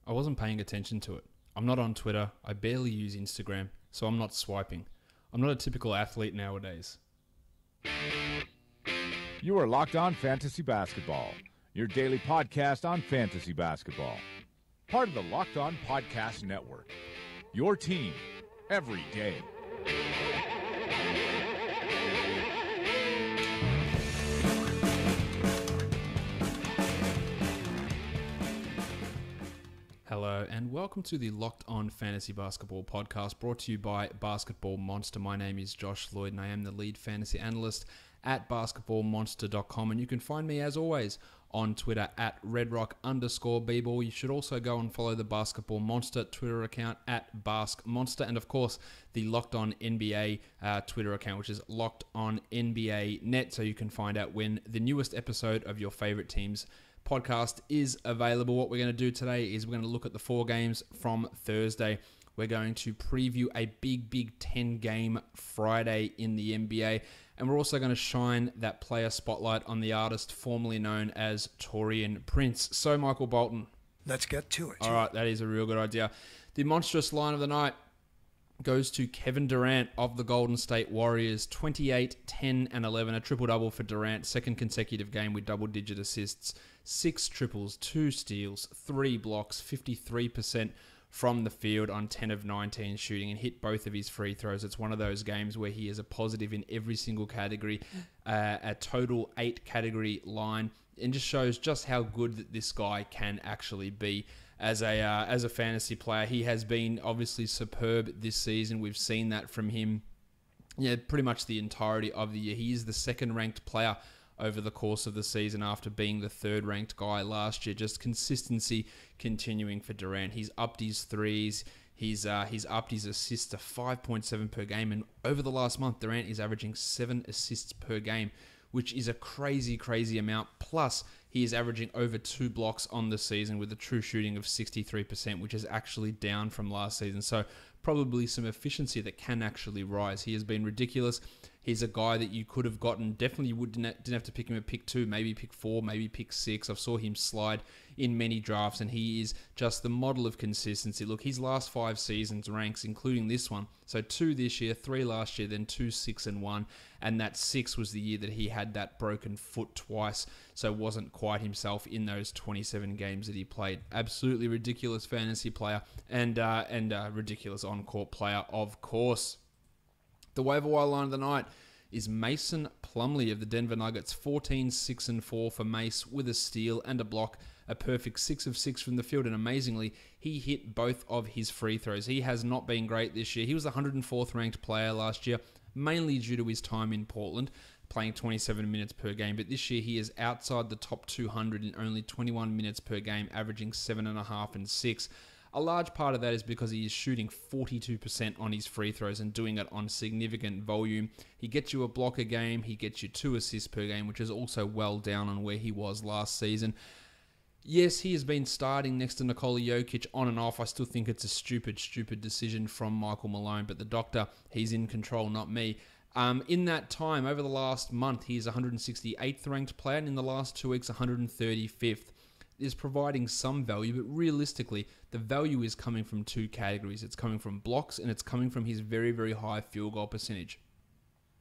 I wasn't paying attention to it. I'm not on Twitter. I barely use Instagram, so I'm not swiping. I'm not a typical athlete nowadays. You are Locked On Fantasy Basketball, your daily podcast on fantasy basketball. Part of the Locked On Podcast Network, your team every day. Hello and welcome to the Locked On Fantasy Basketball podcast brought to you by Basketball Monster. My name is Josh Lloyd and I am the lead fantasy analyst at basketballmonster.com, and you can find me as always on Twitter at redrock_bball. You should also go and follow the Basketball Monster Twitter account at baskmonster, and of course the Locked On NBA Twitter account, which is Locked On NBA Net, so you can find out when the newest episode of your favorite team's podcast is available. What we're going to do today is we're going to look at the 4 games from Thursday. We're going to preview a big 10 game Friday in the NBA, and we're also going to shine that player spotlight on the artist formerly known as Taurean Prince. So Michael Bolton, let's get to it. All right, that is a real good idea. The monstrous line of the night goes to Kevin Durant of the Golden State Warriors. 28, 10, and 11. A triple-double for Durant. Second consecutive game with double-digit assists. 6 triples, 2 steals, 3 blocks, 53% from the field on 10 of 19 shooting, and hit both of his free throws. It's one of those games where he is a positive in every single category. A total 8 category line, and just shows just how good that this guy can actually be. As a fantasy player, he has been obviously superb this season. We've seen that from him, pretty much the entirety of the year. He is the second-ranked player over the course of the season after being the third-ranked guy last year. Just consistency continuing for Durant. He's upped his threes. He's upped his assists to 5.7 per game, and over the last month, Durant is averaging 7 assists per game, which is a crazy amount. Plus, he is averaging over 2 blocks on the season with a true shooting of 63%, which is actually down from last season. So probably some efficiency that can actually rise. He has been ridiculous. He's a guy that you could have gotten. Definitely didn't have to pick him at pick 2, maybe pick 4, maybe pick 6. I saw him slide in many drafts, and he is just the model of consistency. Look, his last 5 seasons ranks, including this one. So 2 this year, 3 last year, then 2, 6, and 1. And that 6 was the year that he had that broken foot twice, so wasn't quite himself in those 27 games that he played. Absolutely ridiculous fantasy player, and ridiculous on-court player, of course. The waiver wire line of the night is Marcin Plumlee of the Denver Nuggets. 14, 6, and 4 for Mace with a steal and a block. A perfect 6 of 6 from the field, and amazingly, he hit both of his free throws. He has not been great this year. He was the 104th ranked player last year, mainly due to his time in Portland, playing 27 minutes per game. But this year, he is outside the top 200 in only 21 minutes per game, averaging 7.5 and 6. A large part of that is because he is shooting 42% on his free throws and doing it on significant volume. He gets you a block a game, he gets you 2 assists per game, which is also well down on where he was last season. Yes, he has been starting next to Nikola Jokic on and off. I still think it's a stupid decision from Michael Malone, but the doctor, he's in control, not me. In that time, over the last month, he is 168th ranked player, and in the last 2 weeks, 135th. Is providing some value, but realistically, the value is coming from 2 categories. It's coming from blocks, and it's coming from his very high field goal percentage.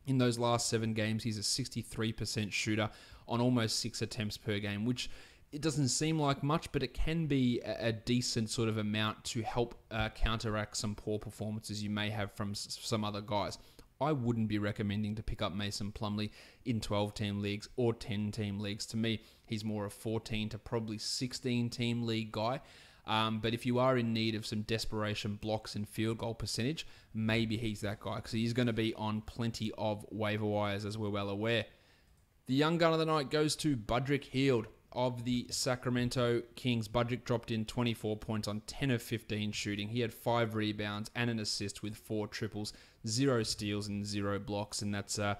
In those last 7 games, he's a 63% shooter on almost 6 attempts per game, which it doesn't seem like much, but it can be a decent sort of amount to help counteract some poor performances you may have from some other guys. I wouldn't be recommending to pick up Marcin Plumlee in 12-team leagues or 10-team leagues. To me, he's more a 14 to probably 16-team league guy. But if you are in need of some desperation blocks and field goal percentage, maybe he's that guy, because he's going to be on plenty of waiver wires, as we're well aware. The young gun of the night goes to Budrick Hield of the Sacramento Kings. Budrick dropped in 24 points on 10 of 15 shooting. He had 5 rebounds and an assist with 4 triples, 0 steals and 0 blocks. And that's, I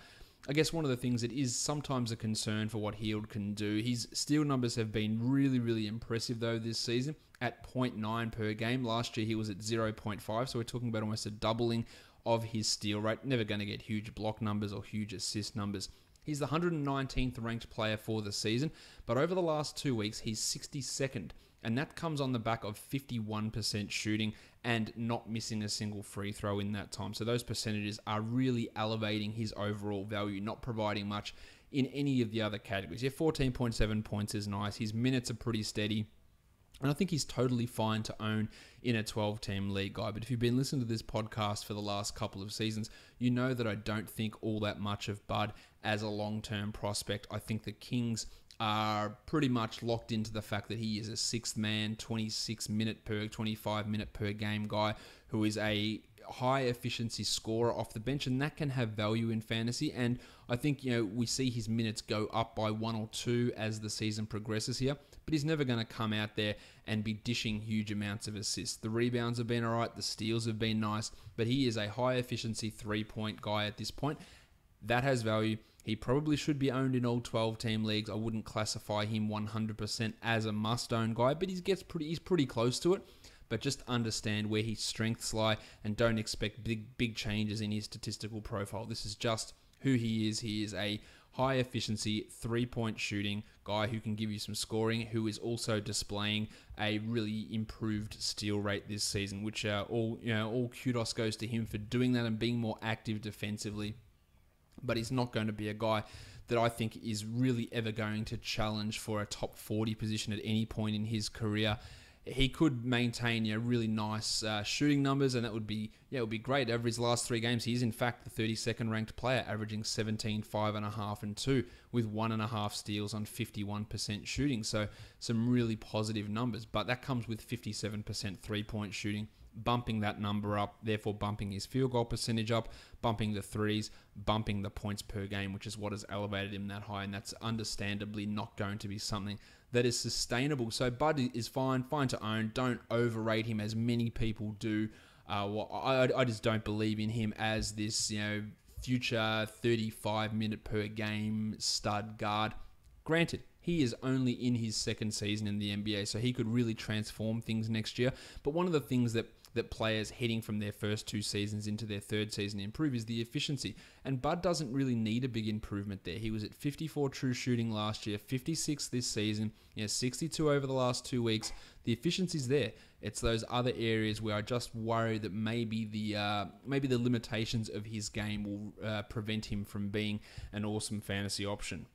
guess, one of the things that is sometimes a concern for what Hield can do. His steal numbers have been really impressive, though, this season at 0.9 per game. Last year, he was at 0.5, so we're talking about almost a doubling of his steal rate. Never going to get huge block numbers or huge assist numbers. He's the 119th ranked player for the season, but over the last 2 weeks, he's 62nd And that comes on the back of 51% shooting and not missing a single free throw in that time. So those percentages are really elevating his overall value, not providing much in any of the other categories. Yeah, 14.7 points is nice. His minutes are pretty steady. And I think he's totally fine to own in a 12-team league, guy. But if you've been listening to this podcast for the last couple of seasons, you know that I don't think all that much of Bud as a long-term prospect. I think the Kings are pretty much locked into the fact that he is a sixth-man, 25-minute per game guy who is a high-efficiency scorer off the bench, and that can have value in fantasy. And I think, we see his minutes go up by 1 or 2 as the season progresses here, but he's never going to come out there and be dishing huge amounts of assists. The rebounds have been all right, the steals have been nice, but he is a high-efficiency three-point guy at this point. That has value. He probably should be owned in all 12-team leagues. I wouldn't classify him 100% as a must-own guy, but he's pretty close to it. But just understand where his strengths lie and don't expect big changes in his statistical profile. This is just who he is. He is a high-efficiency three-point shooting guy who can give you some scoring, who is also displaying a really improved steal rate this season, which all kudos goes to him for doing that and being more active defensively. But he's not going to be a guy that I think is really ever going to challenge for a top 40 position at any point in his career. He could maintain really nice shooting numbers, and that would be it would be great. Over his last 3 games, he is in fact the 32nd ranked player, averaging 17, 5.5, and 2, with 1.5 steals on 51% shooting. So some really positive numbers, but that comes with 57% three-point shooting, bumping that number up, therefore bumping his field goal percentage up, bumping the threes, bumping the points per game, which is what has elevated him that high, and that's understandably not going to be something that is sustainable. So Bud is fine to own. Don't overrate him as many people do. I just don't believe in him as this future 35-minute per game stud guard. Granted, he is only in his second season in the NBA, so he could really transform things next year. But one of the things that players heading from their first 2 seasons into their third season improve is the efficiency. And Bud doesn't really need a big improvement there. He was at 54 true shooting last year, 56 this season, 62 over the last 2 weeks. The efficiency's there. It's those other areas where I just worry that maybe the limitations of his game will prevent him from being an awesome fantasy option.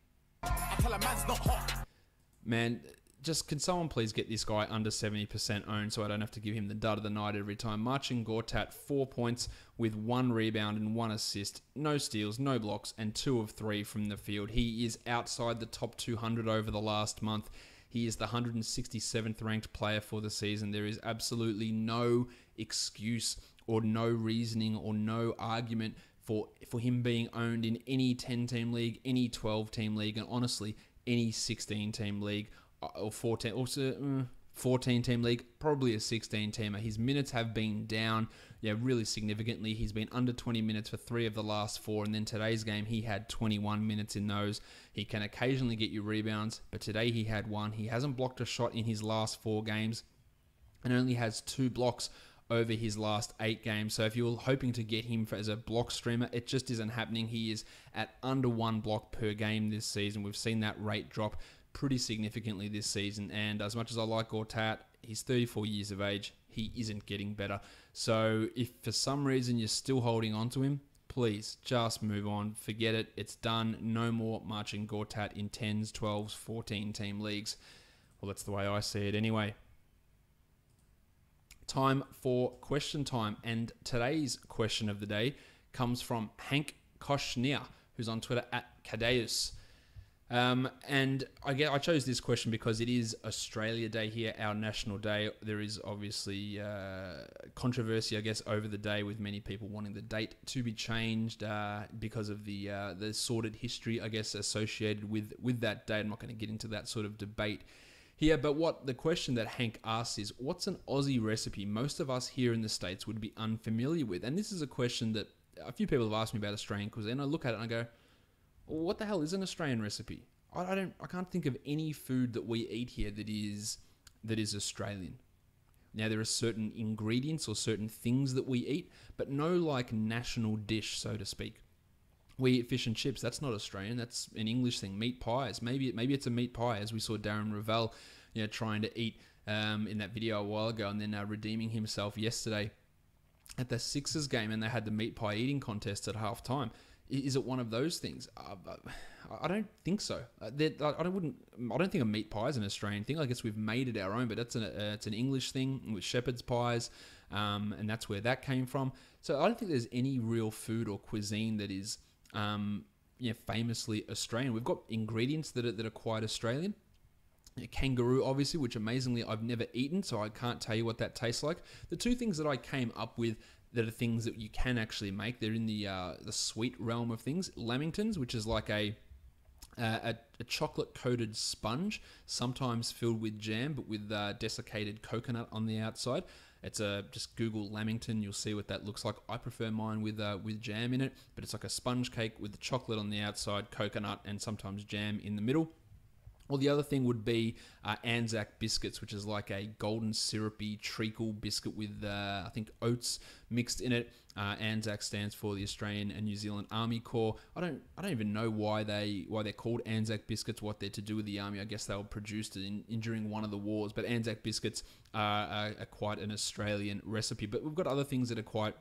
Man, just can someone please get this guy under 70% owned so I don't have to give him the dud of the night every time. Marcin Gortat, 4 points with 1 rebound and 1 assist, no steals, no blocks, and 2 of 3 from the field. He is outside the top 200 over the last month. He is the 167th ranked player for the season. There is absolutely no excuse or no reasoning or no argument for him being owned in any 10-team league, any 12-team league, and honestly, any 16-team league. Or 14-team league, probably a 16-teamer. His minutes have been down, really significantly. He's been under 20 minutes for 3 of the last 4, and then today's game, he had 21 minutes in those. He can occasionally get you rebounds, but today he had 1. He hasn't blocked a shot in his last 4 games, and only has 2 blocks over his last 8 games. So if you're hoping to get him as a block streamer, it just isn't happening. He is at under 1 block per game this season. We've seen that rate drop pretty significantly this season, and as much as I like Gortat, he's 34 years of age. He isn't getting better. So if for some reason you're still holding on to him, please just move on. Forget it. It's done. No more Marcin Gortat in 10s, 12s, 14-team leagues. Well, that's the way I see it anyway. Time for question time, and today's question of the day comes from Hank Koshnia, who's on Twitter at Cadeus. And I chose this question because it is Australia Day here, our national day. There is obviously controversy, I guess, over the day with many people wanting the date to be changed because of the sordid history, I guess, associated with that date. I'm not going to get into that sort of debate here, but what the question that Hank asks is, what's an Aussie recipe most of us here in the States would be unfamiliar with? And this is a question that a few people have asked me about Australian cuisine. I look at it and I go, what the hell is an Australian recipe? I can't think of any food that we eat here that is Australian. Now, there are certain ingredients or certain things that we eat, but no like national dish, so to speak. We eat fish and chips. That's not Australian. That's an English thing. Meat pies. Maybe it's a meat pie, as we saw Darren Ravel, trying to eat in that video a while ago, and then redeeming himself yesterday at the Sixers game, and they had the meat pie eating contest at halftime. Is it one of those things? I don't think so. I don't think a meat pie is an Australian thing. I guess we've made it our own, but it's an English thing with shepherd's pies, and that's where that came from. So I don't think there's any real food or cuisine that is famously Australian. We've got ingredients that are quite Australian. Kangaroo, obviously, which amazingly I've never eaten, so I can't tell you what that tastes like. The two things that I came up with that are things that you can actually make, they're in the sweet realm of things. Lamingtons, which is like a chocolate-coated sponge, sometimes filled with jam, but with desiccated coconut on the outside. It's just Google Lamington, you'll see what that looks like. I prefer mine with jam in it, but it's like a sponge cake with the chocolate on the outside, coconut, and sometimes jam in the middle. Or the other thing would be Anzac biscuits, which is like a golden syrupy treacle biscuit with, I think, oats mixed in it. Anzac stands for the Australian and New Zealand Army Corps. I don't even know why they're called Anzac biscuits, what they're to do with the army. I guess they were produced during one of the wars. But Anzac biscuits are quite an Australian recipe. But we've got other things that are quite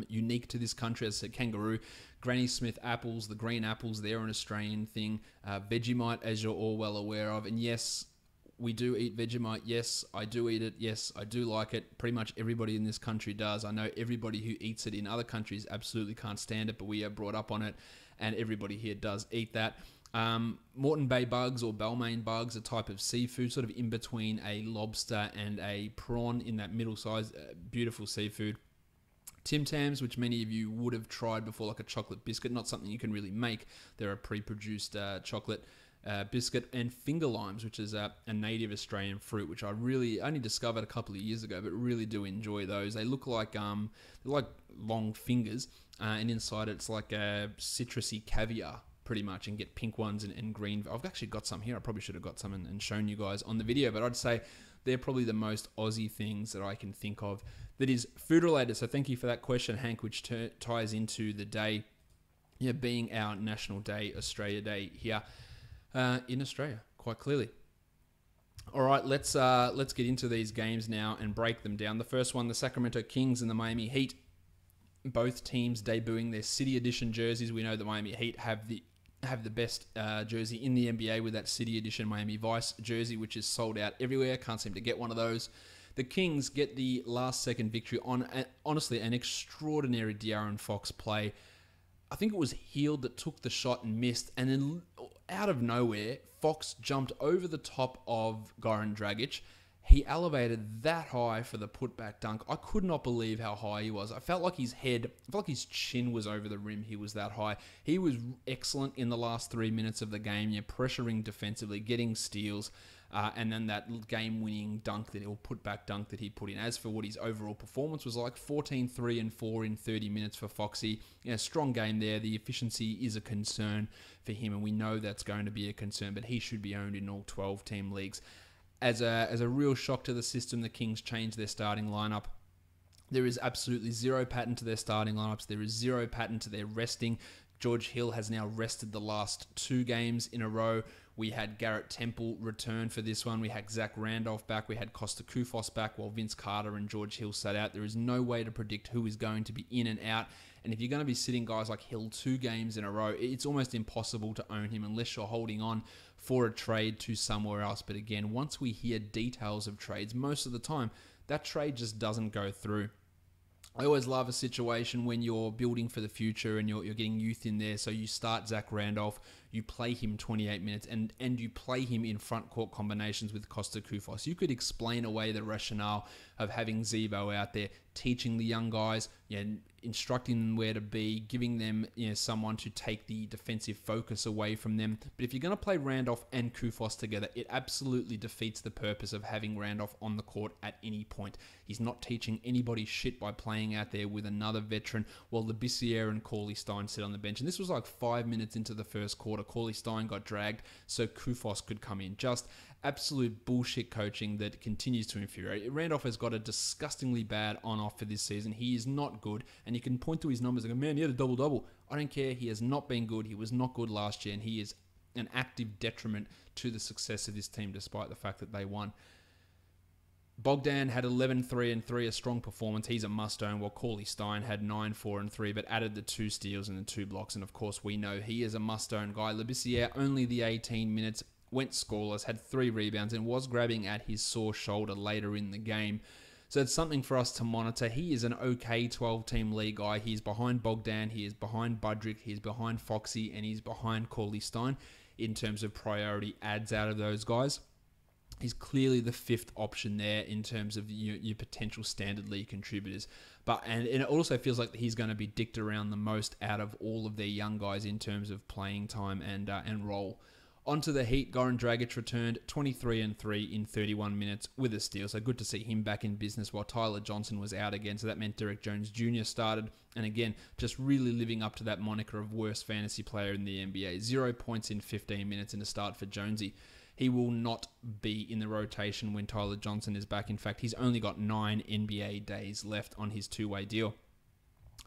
unique to this country. As I said, kangaroo, Granny Smith apples, the green apples, they're an Australian thing. Vegemite, as you're all well aware of. And yes, we do eat Vegemite. Yes, I do eat it. Yes, I do like it. Pretty much everybody in this country does. I know everybody who eats it in other countries absolutely can't stand it, but we are brought up on it, and everybody here does eat that. Moreton Bay bugs or Balmain bugs, a type of seafood, sort of in between a lobster and a prawn, in that middle size, beautiful seafood. Tim Tams, which many of you would have tried before, like a chocolate biscuit, not something you can really make. They're a pre-produced chocolate biscuit. And finger limes, which is a native Australian fruit, which I really only discovered a couple of years ago, but really do enjoy those. They look like they're like long fingers, and inside it's like a citrusy caviar, pretty much, and get pink ones and green. I've actually got some here. I probably should have got some and shown you guys on the video, but I'd say they're probably the most Aussie things that I can think of that is food related. So thank you for that question, Hank, which ties into the day, being our National Day, Australia Day here in Australia, quite clearly. All right, let's get into these games now and break them down. The first one, the Sacramento Kings and the Miami Heat, both teams debuting their City Edition jerseys. We know the Miami Heat have the best jersey in the NBA with that City Edition Miami Vice jersey, which is sold out everywhere. Can't seem to get one of those. The Kings get the last-second victory on, honestly, an extraordinary De'Aaron Fox play. I think it was Hield that took the shot and missed, and then out of nowhere, Fox jumped over the top of Goran Dragic. He elevated that high for the putback dunk. I could not believe how high he was. I felt like his chin was over the rim. He was that high. He was excellent in the last 3 minutes of the game, pressuring defensively, getting steals, and then that game-winning dunk, putback dunk that he put in. As for what his overall performance was like, 14, 3, and 4 in 30 minutes for Foxy. Strong game there. The efficiency is a concern for him, and we know that's going to be a concern, but he should be owned in all 12-team leagues. As a real shock to the system, the Kings changed their starting lineup. There is absolutely zero pattern to their starting lineups. There is zero pattern to their resting. George Hill has now rested the last 2 games in a row. We had Garrett Temple return for this one. We had Zach Randolph back. We had Costa Koufos back while Vince Carter and George Hill sat out. There is no way to predict who is going to be in and out. And if you're going to be sitting guys like Hill 2 games in a row, it's almost impossible to own him unless you're holding on for a trade to somewhere else. But again, once we hear details of trades, most of the time, that trade just doesn't go through. I always love a situation when you're building for the future and you're getting youth in there. So you start Zach Randolph, you play him 28 minutes, and you play him in front court combinations with Costa Koufos. You could explain away the rationale of having Zebo out there, teaching the young guys, instructing them where to be, giving them someone to take the defensive focus away from them. But if you're going to play Randolph and Koufos together, it absolutely defeats the purpose of having Randolph on the court at any point. He's not teaching anybody shit by playing out there with another veteran while Labissiere and Cauley Stein sit on the bench. And this was like 5 minutes into the first quarter. Cauley Stein got dragged so Koufos could come in. Just absolute bullshit coaching that continues to infuriate. Randolph has got a disgustingly bad on-off for this season. He is not good, and you can point to his numbers and go, man, he had a double-double. I don't care. He has not been good. He was not good last year, and he is an active detriment to the success of this team, despite the fact that they won. Bogdan had 11-3-3, a strong performance. He's a must-own, while Cauley Stein had 9-4-3, but added the 2 steals and the 2 blocks. And of course, we know he is a must-own guy. Labissiere, only the 18 minutes, went scoreless, had 3 rebounds, and was grabbing at his sore shoulder later in the game. So it's something for us to monitor. He is an okay 12-team league guy. He is behind Bogdan, he is behind Budrick, he is behind Foxy, and he's behind Cauley Stein in terms of priority adds out of those guys. He's clearly the 5th option there in terms of your potential standard league contributors. And it also feels like he's going to be dicked around the most out of all of their young guys in terms of playing time and role. Onto the Heat, Goran Dragic returned 23-3 in 31 minutes with a steal. So good to see him back in business while Tyler Johnson was out again. So that meant Derek Jones Jr. started. And again, just really living up to that moniker of worst fantasy player in the NBA. 0 points in 15 minutes in a start for Jonesy. He will not be in the rotation when Tyler Johnson is back. In fact, he's only got 9 NBA days left on his 2-way deal.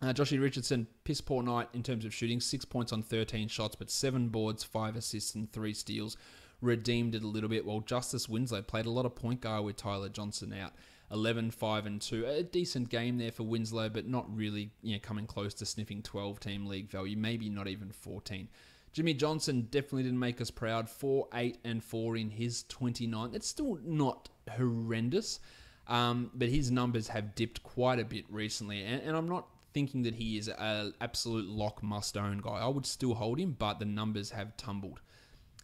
Joshy Richardson, piss poor night in terms of shooting. 6 points on 13 shots, but 7 boards, 5 assists, and 3 steals. Redeemed it a little bit, while Justice Winslow played a lot of point guard with Tyler Johnson out. 11-5-2. A decent game there for Winslow, but not really coming close to sniffing 12-team league value. Maybe not even 14. Jimmy Johnson definitely didn't make us proud. 4-8-4 in his 29. It's still not horrendous, but his numbers have dipped quite a bit recently. And I'm not thinking that he is an absolute lock must-own guy. I would still hold him, but the numbers have tumbled.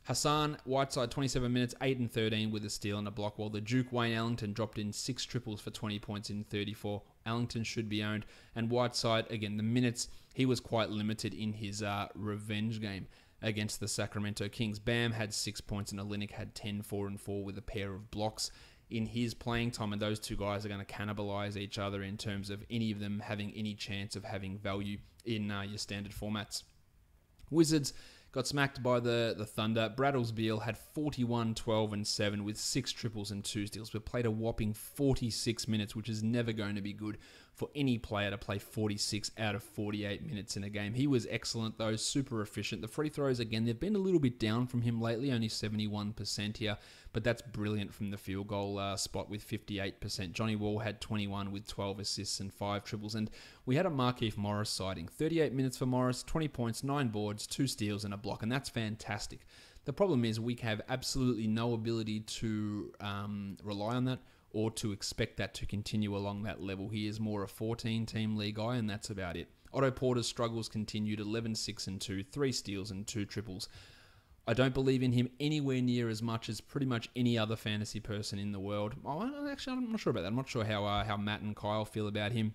Hassan Whiteside, 27 minutes, 8-13 with a steal and a block, while the Duke Wayne Ellington dropped in 6 triples for 20 points in 34. Ellington should be owned. And Whiteside, again, the minutes, he was quite limited in his revenge game against the Sacramento Kings. Bam had 6 points and Olynyk had 10-4-4 with a pair of blocks in his playing time, and those two guys are going to cannibalize each other in terms of any of them having any chance of having value in your standard formats. Wizards got smacked by the Thunder. Bradley Beal had 41, 12, and 7 with 6 triples and 2 steals, but played a whopping 46 minutes, which is never going to be good for any player to play 46 out of 48 minutes in a game. He was excellent, though, super efficient. The free throws, again, they've been a little bit down from him lately, only 71% here, but that's brilliant from the field goal spot with 58%. Johnny Wall had 21 with 12 assists and 5 triples, and we had a Markieff Morris sighting. 38 minutes for Morris, 20 points, 9 boards, 2 steals, and a block, and that's fantastic. The problem is we have absolutely no ability to rely on that or to expect that to continue along that level. He is more a 14-team league guy, and that's about it. Otto Porter's struggles continued, 11-6-2, 3 steals and 2 triples. I don't believe in him anywhere near as much as pretty much any other fantasy person in the world. Actually, I'm not sure about that. I'm not sure how Matt and Kyle feel about him.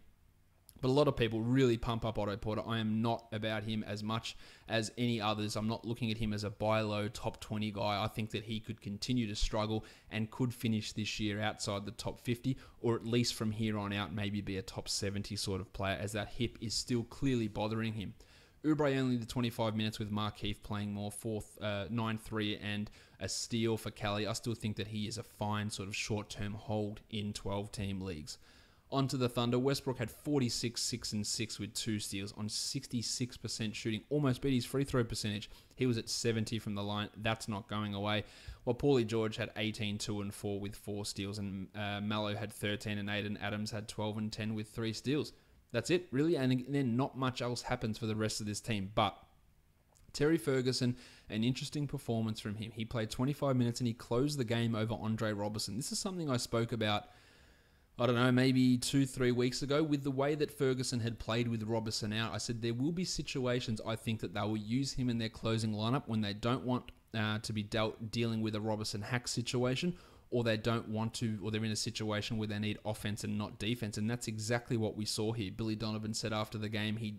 But a lot of people really pump up Otto Porter. I am not about him as much as any others. I'm not looking at him as a buy low top 20 guy. I think that he could continue to struggle and could finish this year outside the top 50, or at least from here on out maybe be a top 70 sort of player, as that hip is still clearly bothering him. Oubre only the 25 minutes with Markieff playing more, 9-3 and a steal for Cali. I still think that he is a fine sort of short-term hold in 12-team leagues. Onto the Thunder, Westbrook had 46, 6 and 6 with 2 steals on 66% shooting, almost beat his free throw percentage. He was at 70 from the line. That's not going away. While Paulie George had 18, 2 and 4 with 4 steals, and Mallow had 13 and 8, and Adams had 12 and 10 with 3 steals. That's it, really, and then not much else happens for the rest of this team. But Terry Ferguson, an interesting performance from him. He played 25 minutes and he closed the game over Andre Robertson. This is something I spoke about, I don't know, maybe 2-3 weeks ago, with the way that Ferguson had played with Robertson out. I said there will be situations, I think, that they will use him in their closing lineup when they don't want to be dealing with a Robertson hack situation, or they don't want to, or they're in a situation where they need offense and not defense. And that's exactly what we saw here. Billy Donovan said after the game he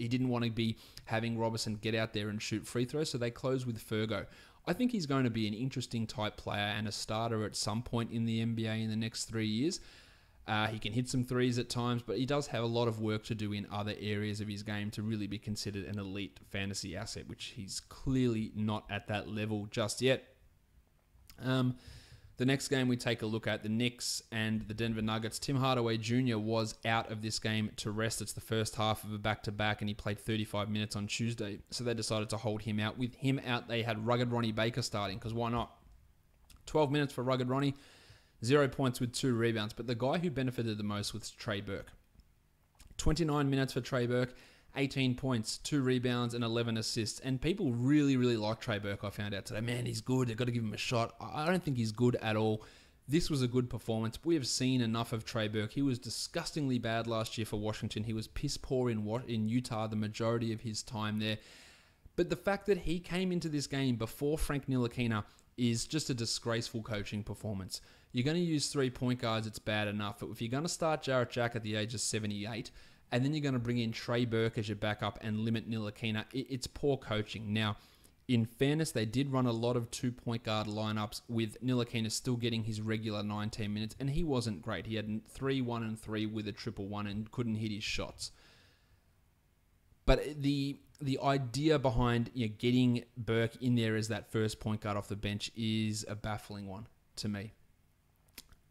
didn't want to be having Robertson get out there and shoot free throws, so they closed with Fergo. I think he's going to be an interesting type player and a starter at some point in the NBA in the next 3 years. He can hit some threes at times, but he does have a lot of work to do in other areas of his game to really be considered an elite fantasy asset, which he's clearly not at that level just yet. The next game we take a look at, the Knicks and the Denver Nuggets. Tim Hardaway Jr. was out of this game to rest. It's the first half of a back-to-back, and he played 35 minutes on Tuesday, so they decided to hold him out. With him out, they had Rugged Ronnie Baker starting, because why not? 12 minutes for Rugged Ronnie. 0 points with 2 rebounds. But the guy who benefited the most was Trey Burke. 29 minutes for Trey Burke, 18 points, 2 rebounds, and 11 assists. And people really, really like Trey Burke, I found out today. Man, he's good. They've got to give him a shot. I don't think he's good at all. This was a good performance. We have seen enough of Trey Burke. He was disgustingly bad last year for Washington. He was piss poor in Utah the majority of his time there. But the fact that he came into this game before Frank Ntilikina is just a disgraceful coaching performance. You're going to use 3 point guards, it's bad enough. But if you're going to start Jarrett Jack at the age of 78, and then you're going to bring in Trey Burke as your backup and limit Ntilikina, it's poor coaching. Now, in fairness, they did run a lot of 2 point guard lineups with Ntilikina still getting his regular 19 minutes, and he wasn't great. He had 3, 1, and 3 with a 1-1 and couldn't hit his shots. But the idea behind getting Burke in there as that first point guard off the bench is a baffling one to me.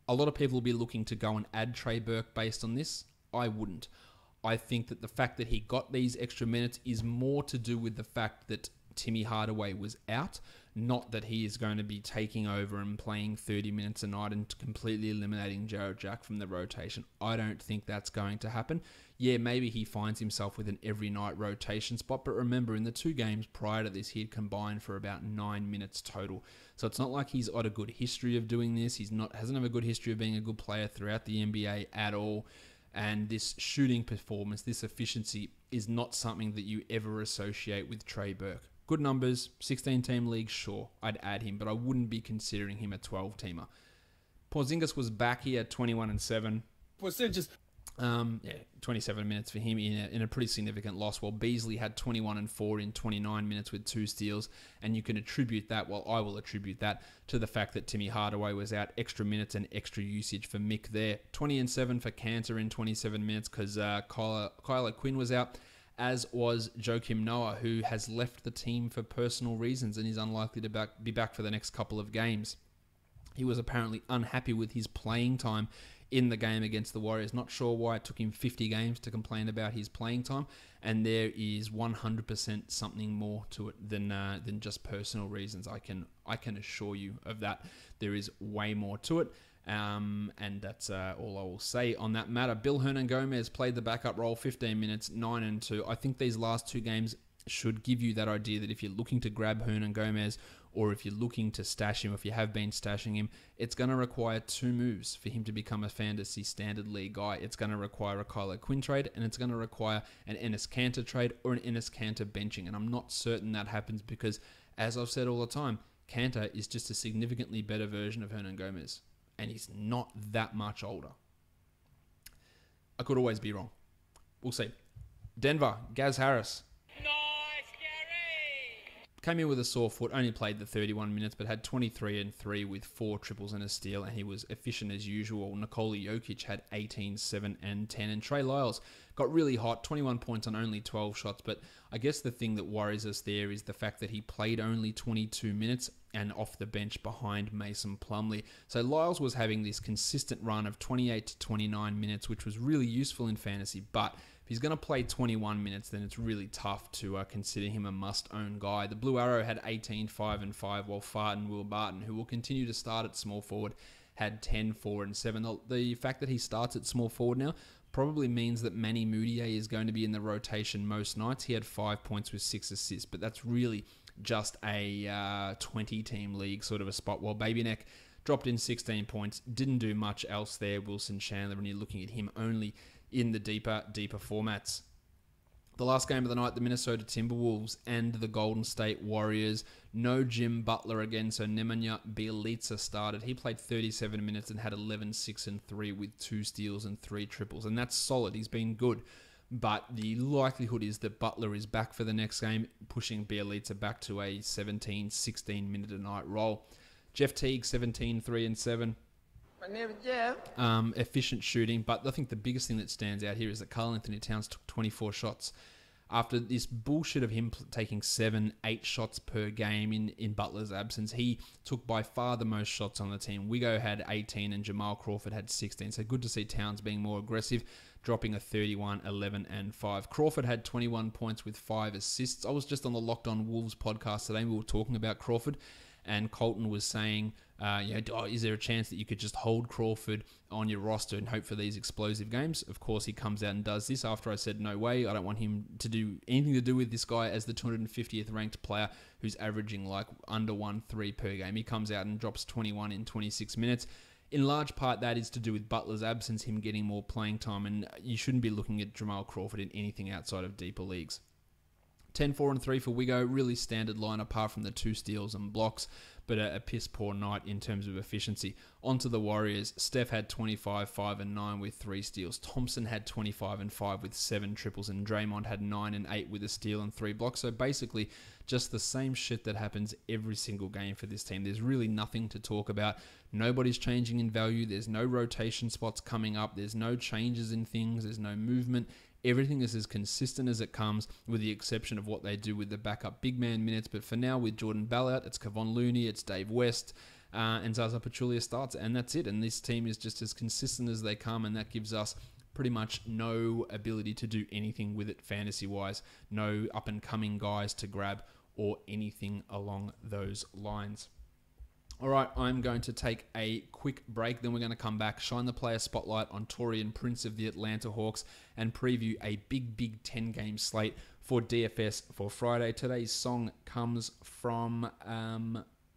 A lot of people will be looking to go and add Trey Burke based on this. I wouldn't. I think that the fact that he got these extra minutes is more to do with the fact that Timmy Hardaway was out, not that he is going to be taking over and playing 30 minutes a night and completely eliminating Jarrett Jack from the rotation. I don't think that's going to happen. Yeah, maybe he finds himself with an every night rotation spot, but remember, in the 2 games prior to this, he had combined for about 9 minutes total. So it's not like he's got a good history of doing this. Hasn't have a good history of being a good player throughout the NBA at all. And this shooting performance, this efficiency, is not something that you ever associate with Trey Burke. Good numbers, 16-team league, sure, I'd add him, but I wouldn't be considering him a 12-teamer. Porzingis was back here at 21 and 7. 27 minutes for him in a pretty significant loss, while Beasley had 21 and 4 in 29 minutes with 2 steals, and you can attribute that, I will attribute that to the fact that Timmy Hardaway was out, extra minutes and extra usage for Mick there. 20 and 7 for Cantor in 27 minutes because Kyler Quinn was out, as was Joakim Noah, who has left the team for personal reasons and is unlikely to be back for the next couple of games. He was apparently unhappy with his playing time in the game against the Warriors. Not sure why it took him 50 games to complain about his playing time, and there is 100% something more to it than just personal reasons. I can assure you of that. There is way more to it, and that's all I will say on that matter. Bill Hernan-Gomez played the backup role, 15 minutes, 9 and 2. I think these last 2 games should give you that idea that if you're looking to grab Hernan-Gomez, or if you're looking to stash him, if you have been stashing him, it's going to require 2 moves for him to become a fantasy standard league guy. It's going to require a Kyler Quinn trade, and it's going to require an Enes Kanter trade or an Enes Kanter benching. And I'm not certain that happens because, as I've said all the time, Kanter is just a significantly better version of Hernan-Gomez, and he's not that much older. I could always be wrong. We'll see. Denver, Gaz Harris. Came in with a sore foot, only played the 31 minutes, but had 23 and 3 with 4 triples and a steal, and he was efficient as usual. Nikola Jokic had 18, 7, and 10, and Trey Lyles got really hot, 21 points on only 12 shots, but I guess the thing that worries us there is the fact that he played only 22 minutes and off the bench behind Mason Plumlee. So Lyles was having this consistent run of 28 to 29 minutes, which was really useful in fantasy, but if he's going to play 21 minutes, then it's really tough to consider him a must-own guy. The Blue Arrow had 18, 5, and 5, while Fart and Will Barton, who will continue to start at small forward, had 10, 4, and 7. The fact that he starts at small forward now probably means that Manny Moutier is going to be in the rotation most nights. He had 5 points with 6 assists, but that's really just a 20-team league sort of a spot, while Baby Neck dropped in 16 points, didn't do much else there. Wilson Chandler, when you're looking at him only in the deeper formats. The last game of the night, the Minnesota Timberwolves and the Golden State Warriors. No Jim Butler again, so Nemanja Bjelica started. He played 37 minutes and had 11, 6, and 3 with 2 steals and 3 triples, and that's solid. He's been good. But the likelihood is that Butler is back for the next game, pushing Bjelica back to a 17, 16 minute a night role. Jeff Teague, 17, 3, and 7. Efficient shooting, but I think the biggest thing that stands out here is that Karl Anthony Towns took 24 shots. After this bullshit of him taking 7, 8 shots per game in Butler's absence, he took by far the most shots on the team. Wigo had 18 and Jamal Crawford had 16, so good to see Towns being more aggressive, dropping a 31, 11, and 5. Crawford had 21 points with 5 assists. I was just on the Locked On Wolves podcast today, and we were talking about Crawford, and Colton was saying, is there a chance that you could just hold Crawford on your roster and hope for these explosive games? Of course, he comes out and does this after I said, no way, I don't want him to do anything to do with this guy as the 250th ranked player who's averaging like under 1-3 per game. He comes out and drops 21 in 26 minutes. In large part, that is to do with Butler's absence, him getting more playing time, and you shouldn't be looking at Jamal Crawford in anything outside of deeper leagues. 10, 4, and 3 for Wigo. Really standard line apart from the 2 steals and blocks, but a piss poor night in terms of efficiency. On to the Warriors. Steph had 25, 5, and 9 with 3 steals. Thompson had 25 and 5 with 7 triples, and Draymond had 9 and 8 with a steal and 3 blocks. So basically, just the same shit that happens every single game for this team. There's really nothing to talk about. Nobody's changing in value. There's no rotation spots coming up. There's no changes in things. There's no movement. Everything is as consistent as it comes, with the exception of what they do with the backup big man minutes. But for now, with Jordan Bell out, it's Kevon Looney, it's Dave West, and Zaza Pachulia starts, and that's it. And this team is just as consistent as they come, and that gives us pretty much no ability to do anything with it fantasy-wise. No up-and-coming guys to grab or anything along those lines. All right, I'm going to take a quick break. Then we're going to come back, shine the player spotlight on Taurean Prince of the Atlanta Hawks, and preview a big 10-game slate for DFS for Friday. Today's song comes from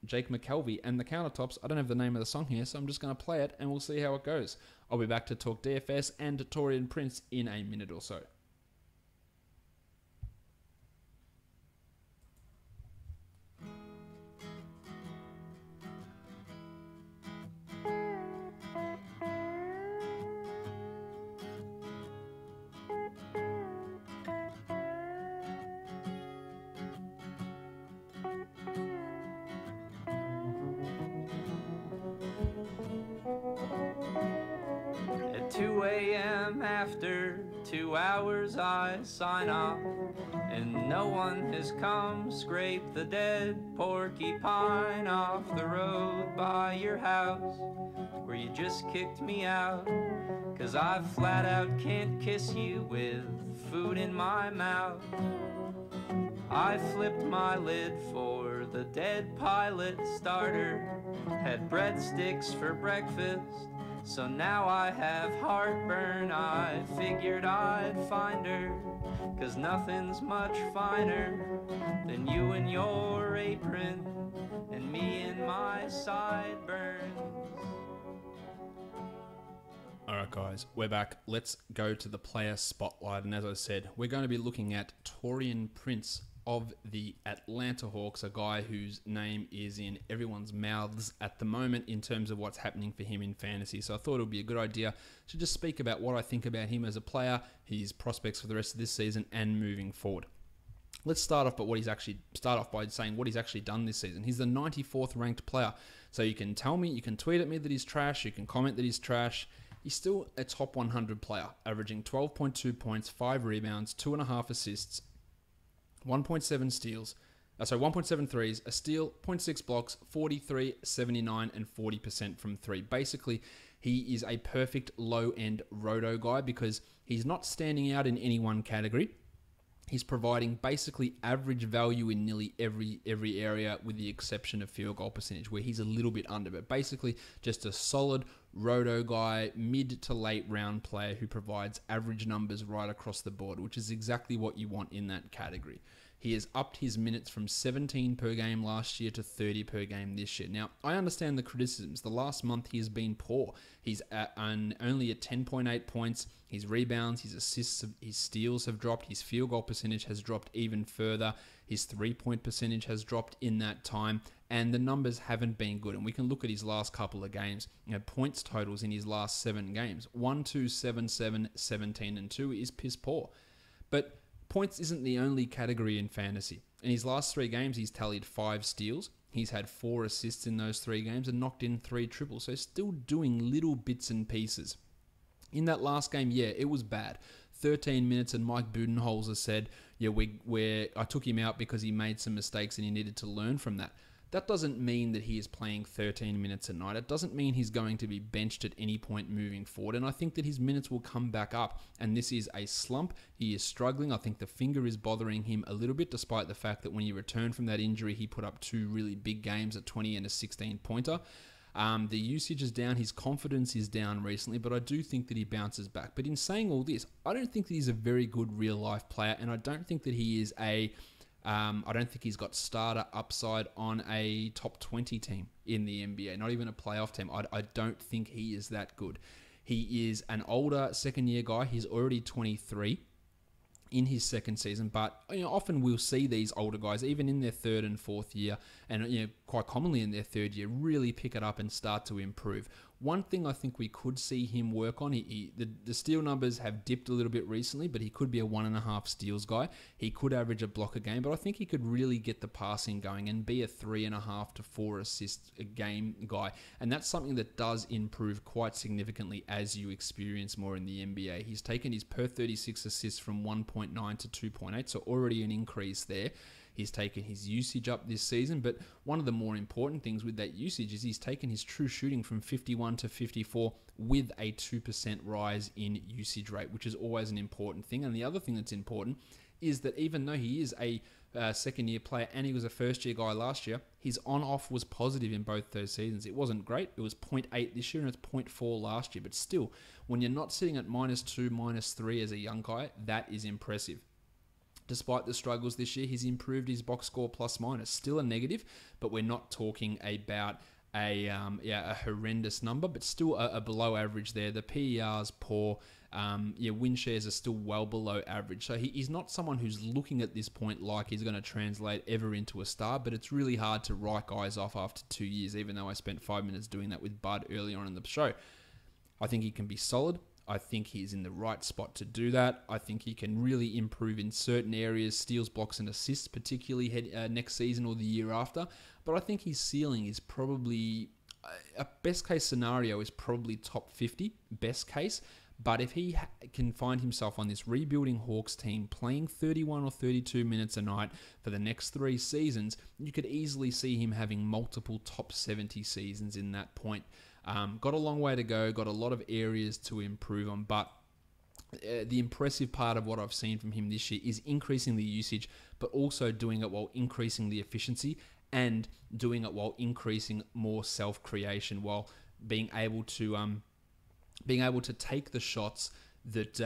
Jake McKelvey and the Countertops. I don't have the name of the song here, so I'm just going to play it, and we'll see how it goes. I'll be back to talk DFS and Taurean Prince in a minute or so. At 2 a.m. after 2 hours I sign off, and no one has come scrape the dead porcupine off the road by your house, where you just kicked me out, 'cause I flat out can't kiss you with food in my mouth. I flipped my lid for the dead pilot starter, had breadsticks for breakfast, so now I have heartburn. I figured I'd find her, 'cause nothing's much finer than you and your apron and me and my sideburns. Alright guys, we're back. Let's go to the player spotlight, and as I said, we're going to be looking at Taurean Prince of the Atlanta Hawks, a guy whose name is in everyone's mouths at the moment in terms of what's happening for him in fantasy. So I thought it would be a good idea to just speak about what I think about him as a player, his prospects for the rest of this season, and moving forward. Let's start off by saying what he's actually done this season. He's the 94th ranked player. So you can tell me, you can tweet at me that he's trash, you can comment that he's trash. He's still a top 100 player, averaging 12.2 points, 5 rebounds, 2.5 assists, 1.7 steals, 1.7 threes, a steal, 0.6 blocks, 43, 79, and 40% from 3. Basically, he is a perfect low-end roto guy because he's not standing out in any one category. He's providing basically average value in nearly every area, with the exception of field goal percentage, where he's a little bit under. But basically, just a solid roto guy, mid to late round player who provides average numbers right across the board, which is exactly what you want in that category. He has upped his minutes from 17 per game last year to 30 per game this year. Now, I understand the criticisms. The last month he has been poor. He's only at 10.8 points. His rebounds, his assists, his steals have dropped. His field goal percentage has dropped even further. His three-point percentage has dropped in that time, and the numbers haven't been good. And we can look at his last couple of games. Points totals in his last 7 games. 1, 2, 7, 7, 17, and 2 is piss poor. But points isn't the only category in fantasy. In his last 3 games, he's tallied 5 steals. He's had 4 assists in those 3 games and knocked in 3 triples. So still doing little bits and pieces. In that last game, yeah, it was bad. 13 minutes, and Mike Budenholzer said, I took him out because he made some mistakes and he needed to learn from that. That doesn't mean that he is playing 13 minutes a night. It doesn't mean he's going to be benched at any point moving forward. And I think that his minutes will come back up. And this is a slump. He is struggling. I think the finger is bothering him a little bit, despite the fact that when he returned from that injury, he put up 2 really big games, a 20 and a 16-pointer. The usage is down. His confidence is down recently, but I do think that he bounces back. But in saying all this, I don't think that he's a very good real-life player, and I don't think that he is I don't think he's got starter upside on a top 20 team in the NBA, not even a playoff team. I don't think he is that good. He is an older second-year guy. He's already 23 in his second season, but often we'll see these older guys, even in their third and fourth year, and quite commonly in their third year, really pick it up and start to improve. One thing I think we could see him work on, the steal numbers have dipped a little bit recently, but he could be a 1.5 steals guy. He could average a block a game, but I think he could really get the passing going and be a 3.5 to 4 assists a game guy. And that's something that does improve quite significantly as you experience more in the NBA. He's taken his per 36 assists from 1.9 to 2.8, so already an increase there. He's taken his usage up this season, but one of the more important things with that usage is he's taken his true shooting from 51 to 54 with a 2% rise in usage rate, which is always an important thing. And the other thing that's important is that even though he is a second-year player and he was a first-year guy last year, his on-off was positive in both those seasons. It wasn't great. It was 0.8 this year and it's 0.4 last year. But still, when you're not sitting at -2, -3 as a young guy, that is impressive. Despite the struggles this year, he's improved his box score plus minus. Still a negative, but we're not talking about a horrendous number, but still a below average there. The PER's poor. Win shares are still well below average. So he's not someone who's looking at this point like he's going to translate ever into a star, but it's really hard to write guys off after 2 years, even though I spent 5 minutes doing that with Bud early on in the show. I think he can be solid. I think he's in the right spot to do that. I think he can really improve in certain areas, steals, blocks, and assists, particularly next season or the year after. But I think his ceiling is probably, a best case scenario is probably top 50, best case. But if he can find himself on this rebuilding Hawks team playing 31 or 32 minutes a night for the next 3 seasons, you could easily see him having multiple top 70 seasons in that point. Got a long way to go, got a lot of areas to improve on, but the impressive part of what I've seen from him this year is increasing the usage, but also doing it while increasing the efficiency and doing it while increasing more self-creation, while being able to take the shots that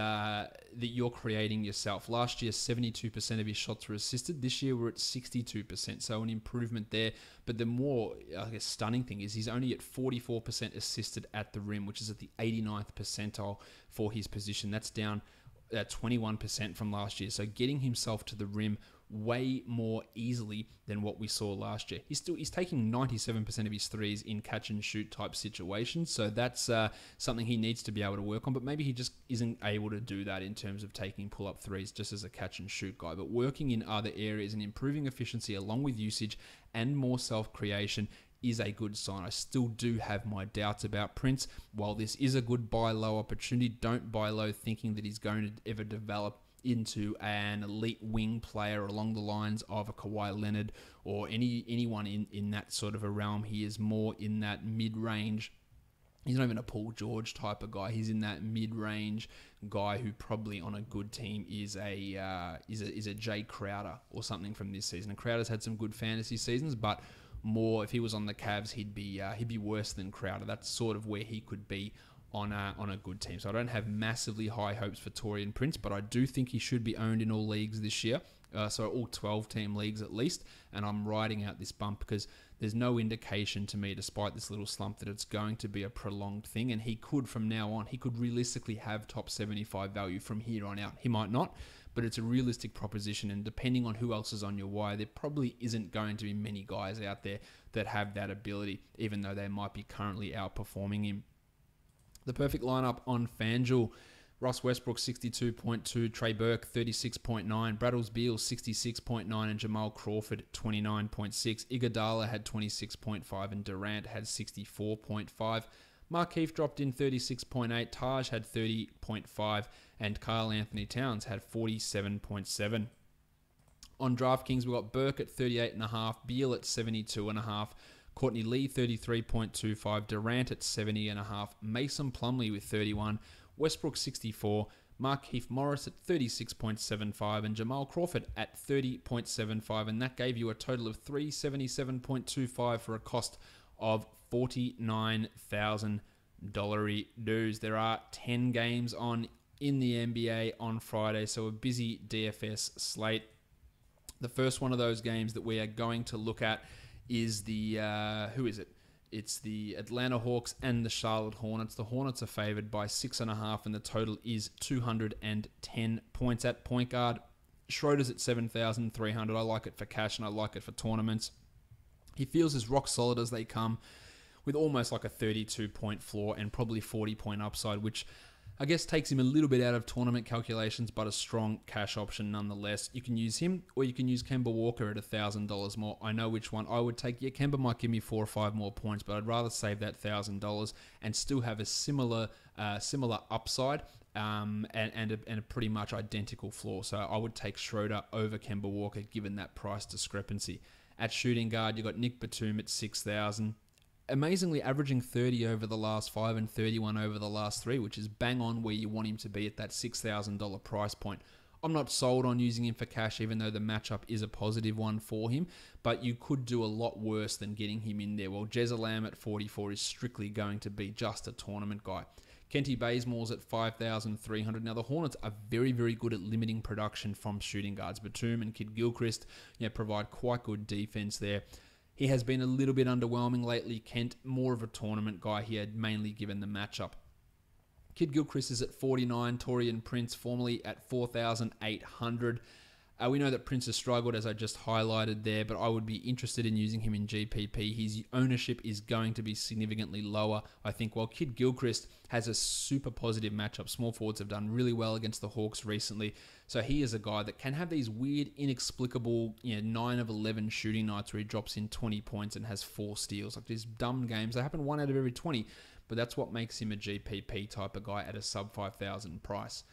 you're creating yourself. Last year, 72% of his shots were assisted. This year, we're at 62%, so an improvement there. But the more, stunning thing is he's only at 44% assisted at the rim, which is at the 89th percentile for his position. That's down 21% from last year. So getting himself to the rim way more easily than what we saw last year. He's taking 97% of his threes in catch and shoot type situations, so that's something he needs to be able to work on, but maybe he just isn't able to do that in terms of taking pull-up threes just as a catch and shoot guy, but working in other areas and improving efficiency along with usage and more self-creation is a good sign. I still do have my doubts about Prince. While this is a good buy low opportunity, don't buy low thinking that he's going to ever develop into an elite wing player along the lines of a Kawhi Leonard or anyone in that sort of a realm. He is more in that mid-range. He's not even a Paul George type of guy. He's in that mid-range guy who probably on a good team is a Jay Crowder or something from this season. And Crowder's had some good fantasy seasons, but more if he was on the Cavs, he'd be worse than Crowder. That's sort of where he could be on a good team. So I don't have massively high hopes for Taurean Prince, but I do think he should be owned in all leagues this year. So all 12-team leagues at least. And I'm riding out this bump because there's no indication to me, despite this little slump, that it's going to be a prolonged thing. And he could, from now on, he could realistically have top 75 value from here on out. He might not, but it's a realistic proposition. And depending on who else is on your wire, there probably isn't going to be many guys out there that have that ability, even though they might be currently outperforming him. The perfect lineup on FanDuel: Russ Westbrook 62.2, Trey Burke 36.9, Bradley Beal 66.9, and Jamal Crawford 29.6. Iguodala had 26.5 and Durant had 64.5. Markieff dropped in 36.8, Taj had 30.5, and Karl Anthony Towns had 47.7. On DraftKings, we've got Burke at 38.5, Beal at 72.5, Courtney Lee 33.25, Durant at 70.5, Mason Plumlee with 31, Westbrook 64, Markieff Morris at 36.75, and Jamal Crawford at 30.75, and that gave you a total of 377.25 for a cost of $49,000 dues. There are 10 games on in the NBA on Friday, so a busy DFS slate. The first one of those games that we are going to look at is the, who is it? It's the Atlanta Hawks and the Charlotte Hornets. The Hornets are favored by 6.5, and the total is 210 points at point guard. Schroeder's at 7,300. I like it for cash, and I like it for tournaments. He feels as rock solid as they come, with almost like a 32-point floor and probably 40-point upside, which I guess takes him a little bit out of tournament calculations, but a strong cash option nonetheless. You can use him, or you can use Kemba Walker at $1,000 more. I know which one I would take. Yeah, Kemba might give me 4 or 5 more points, but I'd rather save that $1,000 and still have a similar upside and a pretty much identical floor. So I would take Schroeder over Kemba Walker given that price discrepancy. At shooting guard, you've got Nick Batum at 6,000. Amazingly averaging 30 over the last 5 and 31 over the last 3, which is bang on where you want him to be at that $6,000 price point. I'm not sold on using him for cash, even though the matchup is a positive one for him, but you could do a lot worse than getting him in there. Well, Jezza Lamb at 44 is strictly going to be just a tournament guy. Kenty Bazemore's at 5,300. Now, the Hornets are very, very good at limiting production from shooting guards. Batum and Kid Gilchrist provide quite good defense there. He has been a little bit underwhelming lately. Kent, more of a tournament guy here, mainly given the matchup. Kid Gilchrist is at 49. Taurean Prince, formerly at 4,800. We know that Prince has struggled, as I just highlighted there, but I would be interested in using him in GPP. His ownership is going to be significantly lower, I think, while Kid Gilchrist has a super positive matchup. Small forwards have done really well against the Hawks recently, so he is a guy that can have these weird, inexplicable 9 of 11 shooting nights where he drops in 20 points and has 4 steals. Like these dumb games, they happen 1 out of every 20, but that's what makes him a GPP type of guy at a sub 5,000 price.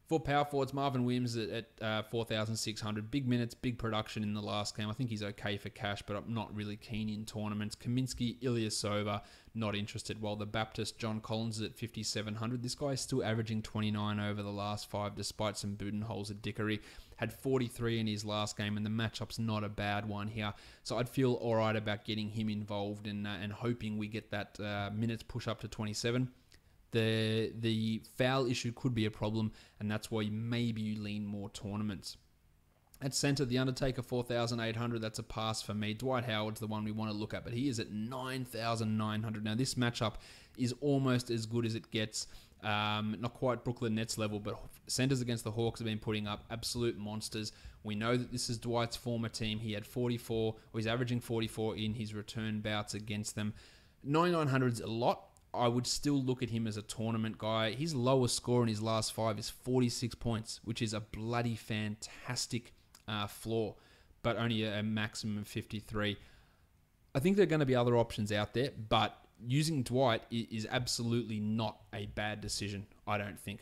For power forwards, Marvin Williams at 4,600. Big minutes, big production in the last game. I think he's okay for cash, but I'm not really keen in tournaments. Kaminsky, Ilyasova, not interested. While the Baptist, John Collins is at 5,700. This guy is still averaging 29 over the last 5, despite some boot holes at Dickory. Had 43 in his last game, and the matchup's not a bad one here. So I'd feel all right about getting him involved and hoping we get that minutes push up to 27. The foul issue could be a problem, and that's why maybe you lean more tournaments. At center, The Undertaker, 4,800. That's a pass for me. Dwight Howard's the one we want to look at, but he is at 9,900. Now, this matchup is almost as good as it gets. Not quite Brooklyn Nets level, but centers against the Hawks have been putting up absolute monsters. We know that this is Dwight's former team. He had 44, or he's averaging 44 in his return bouts against them. 9,900 is a lot. I would still look at him as a tournament guy. His lowest score in his last 5 is 46 points, which is a bloody fantastic floor, but only a maximum of 53. I think there are going to be other options out there, but using Dwight is absolutely not a bad decision, I don't think.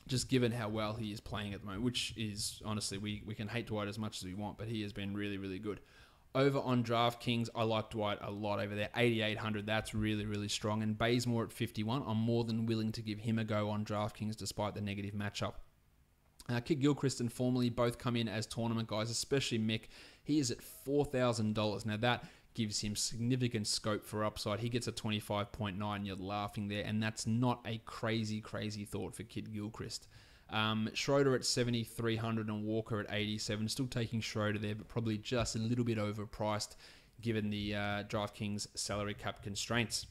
Just given how well he is playing at the moment, which is, honestly, we can hate Dwight as much as we want, but he has been really, really good. Over on DraftKings, I like Dwight a lot over there. 8,800, that's really, really strong. And Bazemore at 51, I'm more than willing to give him a go on DraftKings despite the negative matchup. Kid Gilchrist and Formerly both come in as tournament guys, especially Mick. He is at $4,000. Now that gives him significant scope for upside. He gets a 25.9, you're laughing there, and that's not a crazy, crazy thought for Kid Gilchrist. Schroeder at 7,300 and Walker at 87. Still taking Schroeder there, but probably just a little bit overpriced given the DraftKings salary cap constraints.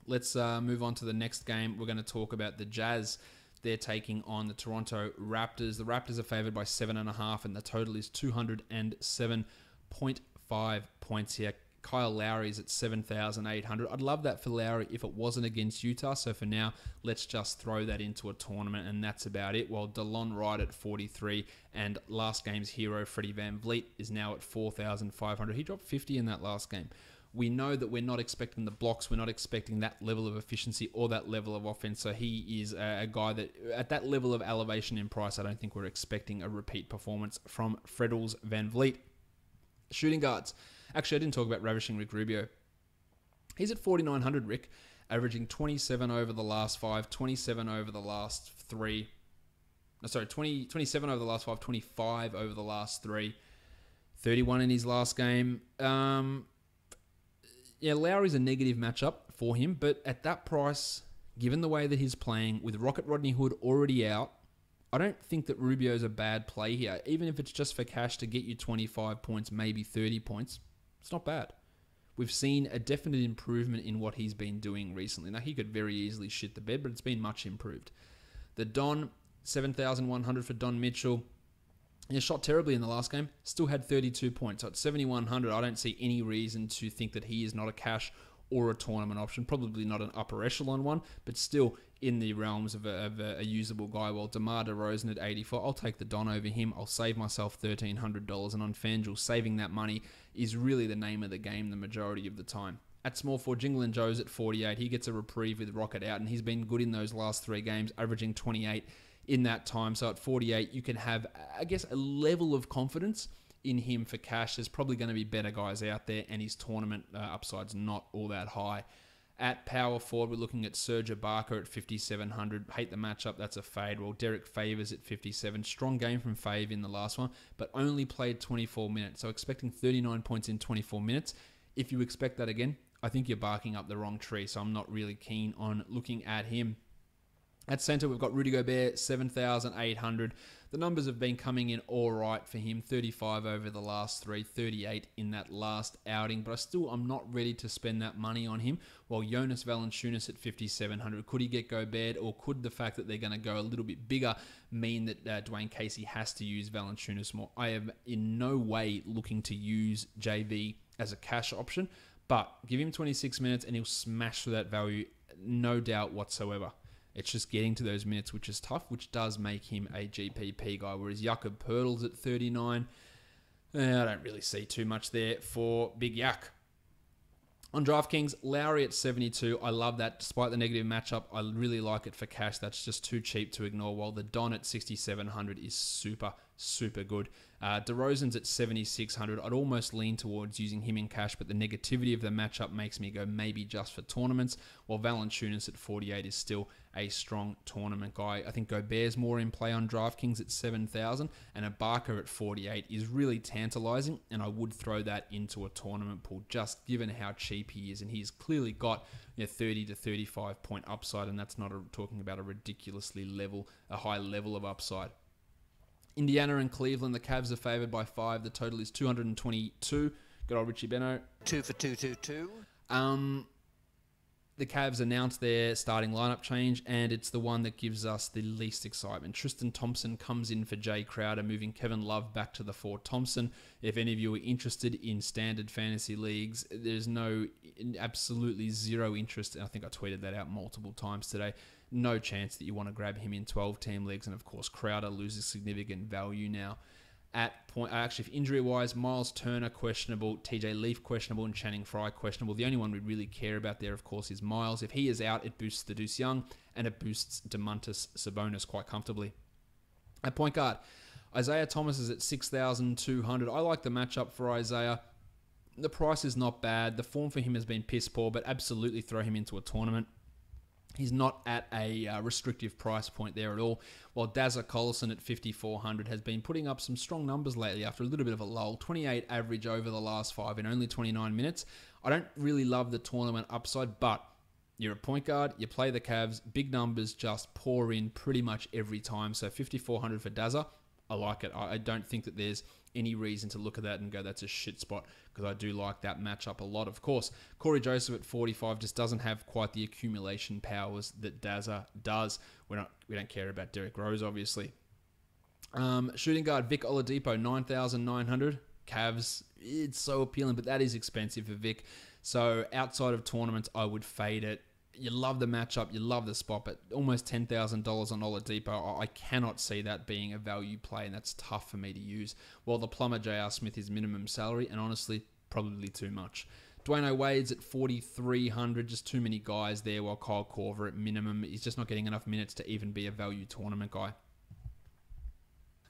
Let's move on to the next game. We're going to talk about the Jazz. They're taking on the Toronto Raptors. The Raptors are favored by 7.5, and the total is 207.5 points here. Kyle Lowry is at 7,800. I'd love that for Lowry if it wasn't against Utah. So for now, let's just throw that into a tournament, and that's about it. While DeLon Wright at 43 and last game's hero, Freddie VanVleet, is now at 4,500. He dropped 50 in that last game. We know that we're not expecting the blocks. We're not expecting that level of efficiency or that level of offense. So he is a guy that, at that level of elevation in price, I don't think we're expecting a repeat performance from Freddles Van Vliet. Shooting guards. Actually, I didn't talk about ravishing Rick Rubio. He's at 4,900, Rick, averaging 27 over the last 5, 27 over the last 3. 27 over the last 5, 25 over the last 3, 31 in his last game. Lowry's a negative matchup for him, but at that price, given the way that he's playing, with Rocket Rodney Hood already out, I don't think that Rubio's a bad play here. Even if it's just for cash to get you 25 points, maybe 30 points, it's not bad. We've seen a definite improvement in what he's been doing recently. Now, he could very easily shit the bed, but it's been much improved. The Don, 7,100 for Don Mitchell. He shot terribly in the last game, still had 32 points. So at 7,100, I don't see any reason to think that he is not a cash or a tournament option. Probably not an upper echelon one, but still in the realms of a usable guy. While DeMar DeRozan at 84, I'll take the Don over him. I'll save myself $1,300. And on FanDuel, saving that money is really the name of the game the majority of the time. At small forward, Jingle and Joe's at 48. He gets a reprieve with Rocket out, and he's been good in those last 3 games, averaging 28 in that time. So at 48, you can have, I guess, a level of confidence in him for cash. There's probably going to be better guys out there, and his tournament upside's not all that high. At power forward, we're looking at Serge Ibaka at 5,700. Hate the matchup, that's a fade. Well, Derek Favors at 57. Strong game from Fave in the last one, but only played 24 minutes. So expecting 39 points in 24 minutes. If you expect that again, I think you're barking up the wrong tree, so I'm not really keen on looking at him. At center, we've got Rudy Gobert, 7,800. The numbers have been coming in all right for him. 35 over the last 3, 38 in that last outing. But I'm not ready to spend that money on him. While Jonas Valanciunas at 5,700. Could he get Gobert, or could the fact that they're going to go a little bit bigger mean that Dwayne Casey has to use Valanciunas more? I am in no way looking to use JV as a cash option, but give him 26 minutes and he'll smash through that value, no doubt whatsoever. It's just getting to those minutes, which is tough, which does make him a GPP guy. Whereas Jakob Poeltl's at 39. I don't really see too much there for Big Yak. On DraftKings, Lowry at 72. I love that. Despite the negative matchup, I really like it for cash. That's just too cheap to ignore. While the Don at 6,700 is super, super good. DeRozan's at 7,600. I'd almost lean towards using him in cash, but the negativity of the matchup makes me go maybe just for tournaments. While Valanciunas at 48 is still a strong tournament guy. I think Gobert's more in play on DraftKings at 7,000, and Ibaka at 48 is really tantalizing, and I would throw that into a tournament pool just given how cheap he is, and he's clearly got 30 to 35 point upside, and that's not talking about a high level of upside. Indiana and Cleveland, the Cavs are favored by 5. The total is 222. Good old Richie Beno. 2 for 222. The Cavs announced their starting lineup change, and it's the one that gives us the least excitement. Tristan Thompson comes in for Jay Crowder, moving Kevin Love back to the 4. Thompson, if any of you are interested in standard fantasy leagues, there's absolutely zero interest. I think I tweeted that out multiple times today. No chance that you want to grab him in 12-team leagues, and of course, Crowder loses significant value now. If injury-wise, Miles Turner questionable, TJ Leaf questionable, and Channing Frye questionable. The only one we really care about there, of course, is Miles. If he is out, it boosts the Deuce Young, and it boosts Domantas Sabonis quite comfortably. At point guard, Isaiah Thomas is at 6,200. I like the matchup for Isaiah. The price is not bad. The form for him has been piss poor, but absolutely throw him into a tournament. He's not at a restrictive price point there at all. While Dazza Collison at 5,400 has been putting up some strong numbers lately after a little bit of a lull. 28 average over the last 5 in only 29 minutes. I don't really love the tournament upside, but you're a point guard, you play the Cavs, big numbers just pour in pretty much every time. So 5,400 for Dazza, I like it. I don't think that there's any reason to look at that and go, that's a shit spot, because I do like that matchup a lot. Of course, Corey Joseph at 45 just doesn't have quite the accumulation powers that Dazza does. We don't care about Derrick Rose, obviously. Shooting guard Vic Oladipo, 9,900. Cavs, it's so appealing, but that is expensive for Vic. So outside of tournaments, I would fade it. You love the matchup, you love the spot, but almost $10,000 on Oladipo, I cannot see that being a value play, and that's tough for me to use. While the plumber J.R. Smith is minimum salary, and honestly, probably too much. Dwayne Wade's at 4,300. Just too many guys there, while Kyle Korver at minimum. He's just not getting enough minutes to even be a value tournament guy.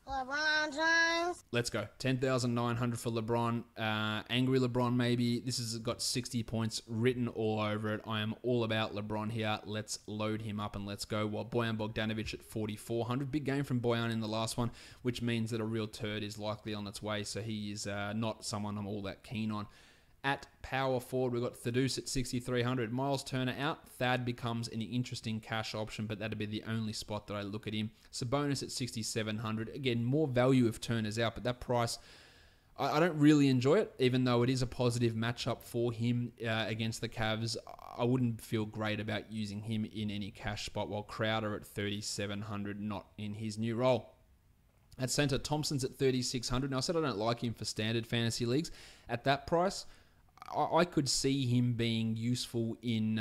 LeBron James. Let's go. 10,900 for LeBron. Angry LeBron, maybe. This has got 60 points written all over it. I am all about LeBron here. Let's load him up and let's go. While Bojan Bogdanovic at 4,400. Big game from Bojan in the last one, which means that a real turd is likely on its way. So he is not someone I'm all that keen on. At power forward, we've got Thaddeus at 6,300. Miles Turner out. Thad becomes an interesting cash option, but that'd be the only spot that I look at him. Sabonis at 6,700. Again, more value if Turner's out, but that price, I don't really enjoy it, even though it is a positive matchup for him against the Cavs. I wouldn't feel great about using him in any cash spot, while Crowder at 3,700, not in his new role. At center, Thompson's at 3,600. Now, I said I don't like him for standard fantasy leagues. At that price, I could see him being useful in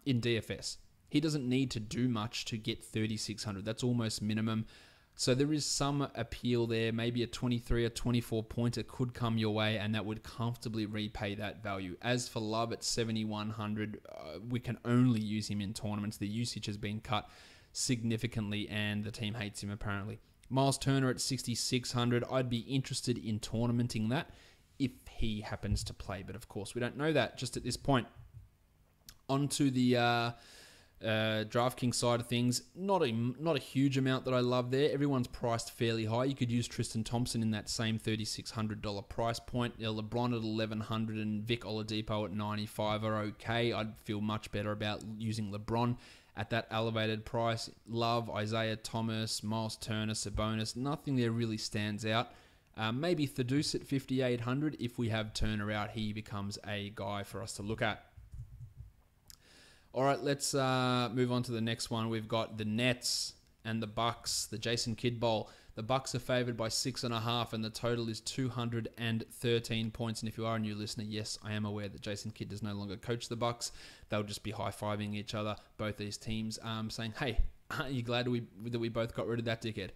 DFS. He doesn't need to do much to get 3,600. That's almost minimum. So there is some appeal there. Maybe a 23 or 24 pointer could come your way, and that would comfortably repay that value. As for Love at 7,100, we can only use him in tournaments. The usage has been cut significantly, and the team hates him apparently. Miles Turner at 6,600. I'd be interested in tournamenting that if he happens to play, but of course we don't know that just at this point. On to the DraftKings side of things, not a huge amount that I love there. Everyone's priced fairly high. You could use Tristan Thompson in that same $3,600 price point. LeBron at 1,100 and Vic Oladipo at 95 are okay. I'd feel much better about using LeBron at that elevated price. Love, Isaiah Thomas, Miles Turner, Sabonis, nothing there really stands out. Maybe Thaddeus at 5,800. If we have Turner out, he becomes a guy for us to look at. All right, let's move on to the next one. We've got the Nets and the Bucks, the Jason Kidd Bowl. The Bucks are favored by 6.5, and the total is 213 points. And if you are a new listener, yes, I am aware that Jason Kidd does no longer coach the Bucks. They'll just be high-fiving each other, both these teams, saying, hey, aren't you glad that we both got rid of that dickhead?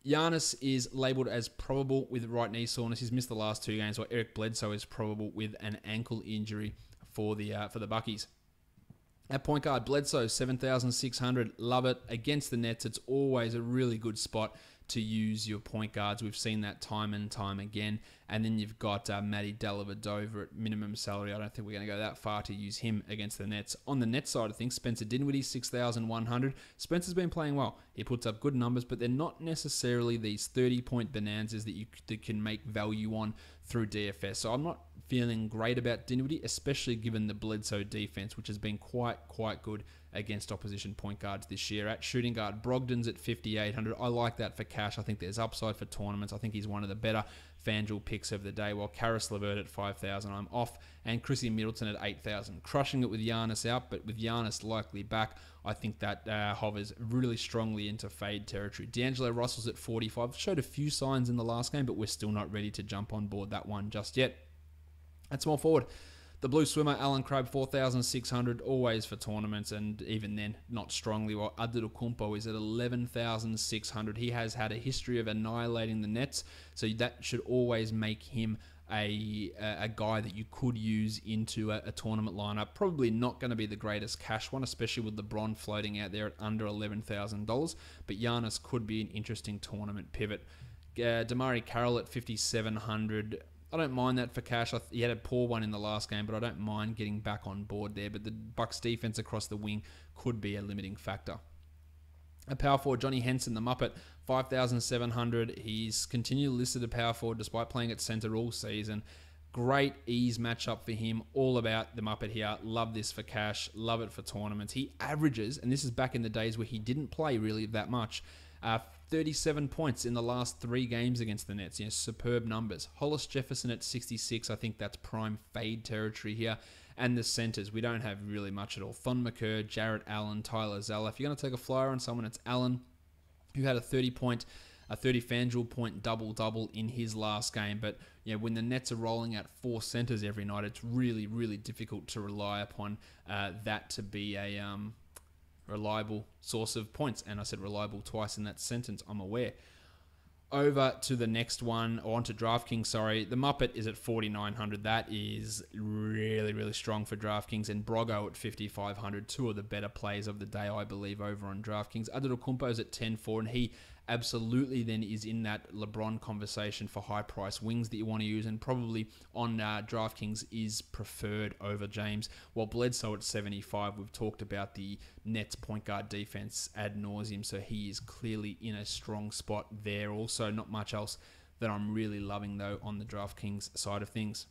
Giannis is labelled as probable with right knee soreness. He's missed the last 2 games, while Eric Bledsoe is probable with an ankle injury for the Buckies. At point guard, Bledsoe, 7,600. Love it. Against the Nets, it's always a really good spot to use your point guards. We've seen that time and time again. And then you've got Matty Dellavedova at minimum salary. I don't think we're going to go that far to use him against the Nets. On the Nets side of things, Spencer Dinwiddie, 6,100. Spencer's been playing well. He puts up good numbers, but they're not necessarily these 30-point bonanzas that can make value on through DFS. So I'm not feeling great about Dinwiddie, especially given the Bledsoe defense, which has been quite good against opposition point guards this year. At shooting guard, Brogdon's at 5,800. I like that for cash. I think there's upside for tournaments. I think he's one of the better FanDuel picks of the day, while Karis LeVert at 5,000, I'm off, and Chrissy Middleton at 8,000. Crushing it with Giannis out, but with Giannis likely back, I think that hovers really strongly into fade territory. D'Angelo Russell's at 45. Showed a few signs in the last game, but we're still not ready to jump on board that one just yet. At small forward, the blue swimmer, Alan Crabb, 4,600, always for tournaments, and even then, not strongly, while Antetokounmpo is at 11,600. He has had a history of annihilating the Nets, so that should always make him a guy that you could use into a tournament lineup. Probably not going to be the greatest cash one, especially with LeBron floating out there at under $11,000, but Giannis could be an interesting tournament pivot. Damari Carroll at 5,700. I don't mind that for cash. He had a poor one in the last game, but I don't mind getting back on board there. But the Bucks defense across the wing could be a limiting factor. A power forward, Johnny Henson, the Muppet, 5,700. He's continually listed a power forward despite playing at center all season. Great ease matchup for him. All about the Muppet here. Love this for cash. Love it for tournaments. He averages, and this is back in the days where he didn't play really that much, 37 points in the last 3 games against the Nets. Superb numbers. Hollis Jefferson at 66. I think that's prime fade territory here. And the centers, we don't have really much at all. Thon McCurr, Jarrett Allen, Tyler Zeller. If you're going to take a flyer on someone, it's Allen, who had a 30 FanDuel point double-double in his last game. But when the Nets are rolling out 4 centers every night, it's really, really difficult to rely upon that to be a reliable source of points. And I said reliable twice in that sentence, I'm aware. Over to the next one, or onto DraftKings, sorry. The Muppet is at 4,900. That is really, really strong for DraftKings. And Brogo at 5,500. Two of the better plays of the day, I believe, over on DraftKings. Adetokounmpo is at 10,400, and he absolutely then is in that LeBron conversation for high price wings that you want to use, and probably on DraftKings is preferred over James. While Bledsoe at 75, we've talked about the Nets point guard defense ad nauseum, so he is clearly in a strong spot there. Also, not much else that I'm really loving though on the DraftKings side of things.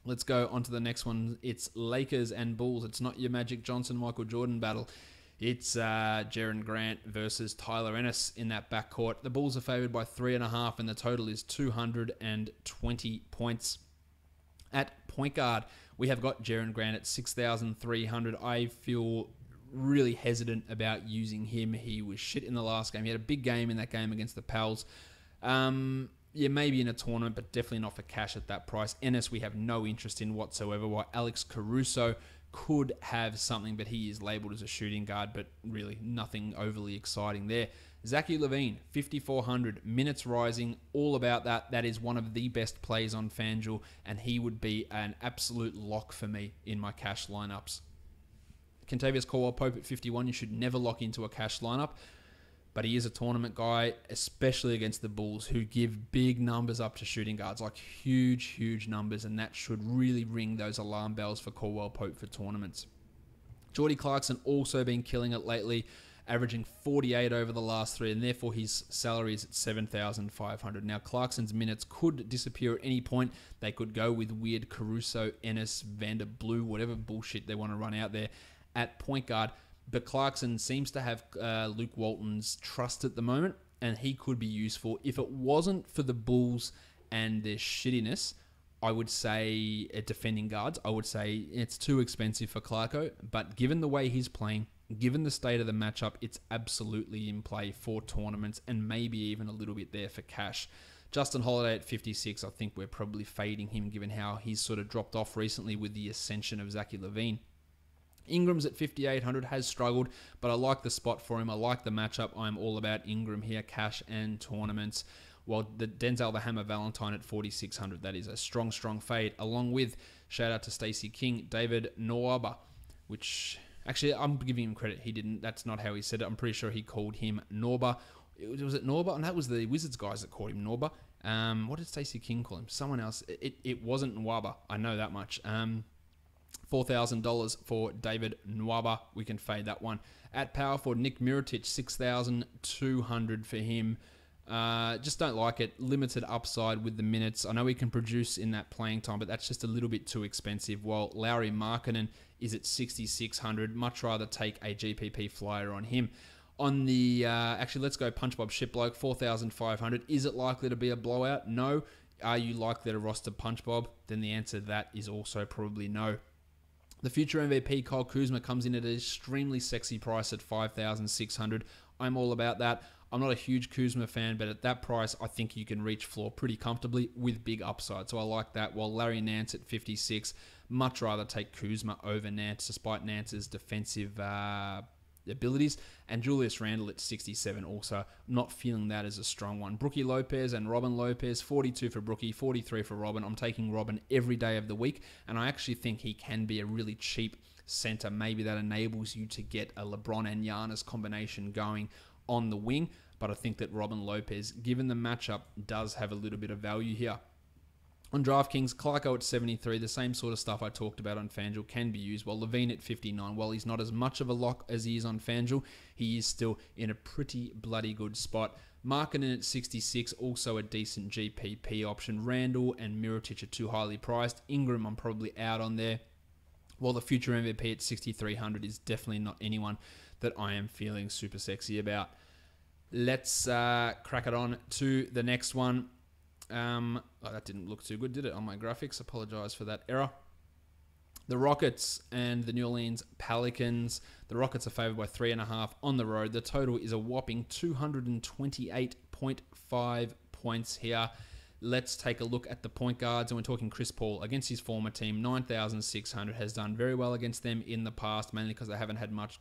Let's go on to the next one. It's Lakers and Bulls. It's not your Magic Johnson, Michael Jordan battle. It's Jaren Grant versus Tyler Ennis in that backcourt. The Bulls are favored by 3.5, and the total is 220 points. At point guard, we have got Jaren Grant at 6,300. I feel really hesitant about using him. He was shit in the last game. He had a big game in that game against the Pels. Yeah, maybe in a tournament, but definitely not for cash at that price. Ennis, we have no interest in whatsoever, while Alex Caruso could have something, but he is labelled as a shooting guard, but really nothing overly exciting there. Zachary LaVine, 5,400, minutes rising, all about that. That is one of the best plays on FanDuel, and he would be an absolute lock for me in my cash lineups. Kentavious Caldwell-Pope at 51, you should never lock into a cash lineup, but he is a tournament guy, especially against the Bulls, who give big numbers up to shooting guards, like huge, huge numbers, and that should really ring those alarm bells for Caldwell-Pope for tournaments. Jordy Clarkson also been killing it lately, averaging 48 over the last three, and therefore his salary is at 7,500. Now, Clarkson's minutes could disappear at any point. They could go with weird Caruso, Ennis, Vander Blue, whatever bullshit they want to run out there at point guard. But Clarkson seems to have Luke Walton's trust at the moment, and he could be useful. If it wasn't for the Bulls and their shittiness, I would say, defending guards, I would say it's too expensive for Clarko. But given the way he's playing, given the state of the matchup, it's absolutely in play for tournaments, and maybe even a little bit there for cash. Justin Holiday at 56, I think we're probably fading him given how he's sort of dropped off recently with the ascension of Zachary LaVine. Ingram's at 5,800, has struggled, but I like the spot for him. I like the matchup. I'm all about Ingram here, cash and tournaments. While the Denzel the Hammer Valentine at 4,600, that is a strong, strong fade. Along with, shout out to Stacey King, David Nwaba, which, actually, I'm giving him credit. He didn't, that's not how he said it. I'm pretty sure he called him Norba. Was it Norba? And that was the Wizards guys that called him Norba. What did Stacey King call him? Someone else. It wasn't Nwaba. I know that much. $4,000 for David Nwaba. We can fade that one. At power forward, Nick Mirotic, 6,200 for him. Just don't like it. Limited upside with the minutes. I know he can produce in that playing time, but that's just a little bit too expensive. While Lauri Markkanen is at 6,600. Much rather take a GPP flyer on him. On the, actually, let's go Punch Bob Shitbloke, 4,500. Is it likely to be a blowout? No. Are you likely to roster Punch Bob? Then the answer to that is also probably no. The future MVP, Kyle Kuzma, comes in at an extremely sexy price at 5,600. I'm all about that. I'm not a huge Kuzma fan, but at that price, I think you can reach floor pretty comfortably with big upside. So I like that. While Larry Nance at 56, much rather take Kuzma over Nance, despite Nance's defensive abilities. And Julius Randle at 67 also. Not feeling that as a strong one. Brookie Lopez and Robin Lopez, 42 for Brookie, 43 for Robin. I'm taking Robin every day of the week, and I actually think he can be a really cheap center. Maybe that enables you to get a LeBron and Giannis combination going on the wing, but I think that Robin Lopez, given the matchup, does have a little bit of value here. On DraftKings, Clarko at 73, the same sort of stuff I talked about on FanDuel can be used, while LaVine at 59, while he's not as much of a lock as he is on FanDuel, he is still in a pretty bloody good spot. Markkanen at 66, also a decent GPP option. Randall and Mirotic are too highly priced. Ingram, I'm probably out on there. While the future MVP at 6,300 is definitely not anyone that I am feeling super sexy about. Let's crack it on to the next one. That didn't look too good, did it, on my graphics? Apologize for that error. The Rockets and the New Orleans Pelicans. The Rockets are favored by 3.5 on the road. The total is a whopping 228.5 points here. Let's take a look at the point guards, and we're talking Chris Paul against his former team, 9,600, has done very well against them in the past, mainly because they haven't had much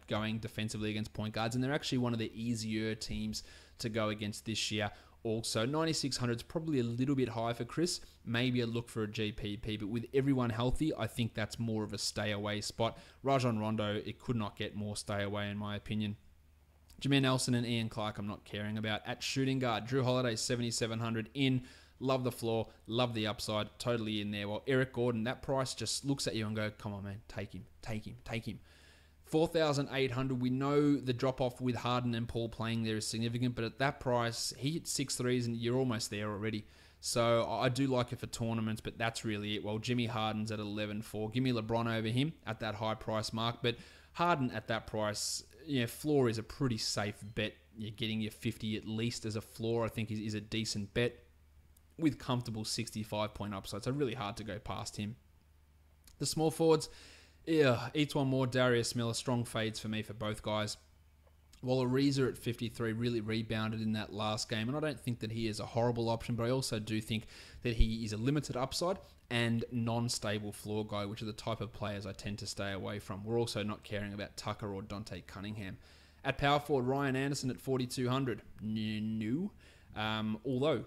going defensively against point guards, and they're actually one of the easier teams to go against this year. Also, 9,600 is probably a little bit high for Chris. Maybe a look for a GPP, but with everyone healthy, I think that's more of a stay away spot. Rajon Rondo, it could not get more stay away in my opinion. Jameer Nelson and Ian Clark, I'm not caring about. At shooting guard, Drew Holiday, 7,700 in. Love the floor, love the upside, totally in there. While Eric Gordon, that price just looks at you and go, come on, man, take him, take him, take him. 4,800, we know the drop-off with Harden and Paul playing there is significant, but at that price, he hits 6 threes and you're almost there already. So I do like it for tournaments, but that's really it. Well, Jimmy Harden's at 11.4. Give me LeBron over him at that high price mark, but Harden at that price, floor is a pretty safe bet. You're getting your 50 at least as a floor, I think is a decent bet with comfortable 65-point upside. So really hard to go past him. The small forwards, eats one more. Darius Miller, strong fades for me for both guys. While Ariza at 53 really rebounded in that last game, and I don't think that he is a horrible option, but I also do think that he is a limited upside and non-stable floor guy, which are the type of players I tend to stay away from. We're also not caring about Tucker or Dante Cunningham. At power forward, Ryan Anderson at 4,200. No. Although,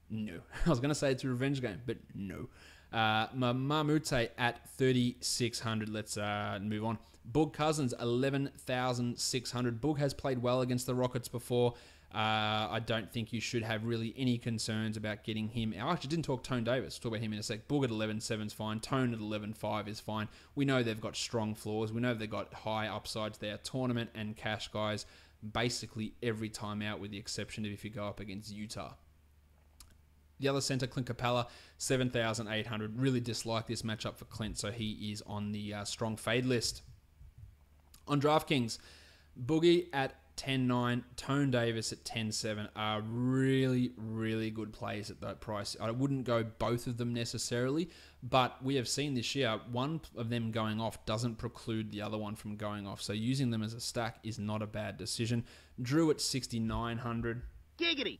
no. I was going to say it's a revenge game, but no. Mamute at 3,600. Let's move on. Boog Cousins, 11,600. Boog has played well against the Rockets before. I don't think you should have really any concerns about getting him. I actually didn't talk Tone Davis. Talk about him in a sec. Boog at 11.7 is fine. Tone at 11.5 is fine. We know they've got strong floors. We know they've got high upsides there. Tournament and cash guys basically every time out, with the exception of if you go up against Utah. The other center, Clint Capella, 7,800. Really dislike this matchup for Clint, so he is on the strong fade list. On DraftKings, Boogie at 10.9, Tone Davis at 10.7 are really, really good plays at that price. I wouldn't go both of them necessarily, but we have seen this year, one of them going off doesn't preclude the other one from going off. So using them as a stack is not a bad decision. Drew at 6,900. Giggity!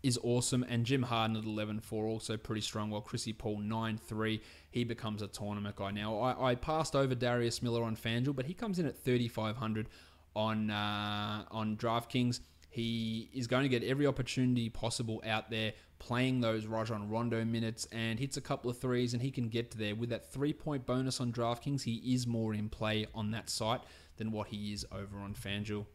Is awesome, and Jim Harden at 11.4 also pretty strong, while Chrissy Paul 9.3, he becomes a tournament guy. Now, I passed over Darius Miller on FanDuel, but he comes in at 3,500 on DraftKings. He is going to get every opportunity possible out there playing those Rajon Rondo minutes, and hits a couple of threes, and he can get to there. With that 3-point bonus on DraftKings, he is more in play on that site than what he is over on FanDuel.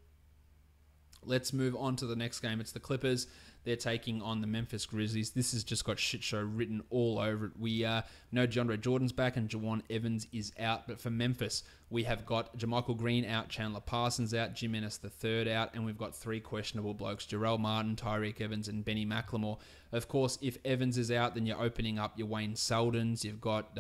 Let's move on to the next game. It's the Clippers. They're taking on the Memphis Grizzlies. This has just got shit show written all over it. We know DeAndre Jordan's back and Jawan Evans is out. But for Memphis, we have got JaMychal Green out, Chandler Parsons out, Jim Ennis III out, and we've got 3 questionable blokes, Jarrell Martin, Tyreek Evans, and Benny McLemore. Of course, if Evans is out, then you're opening up your Wayne Seldons. You've got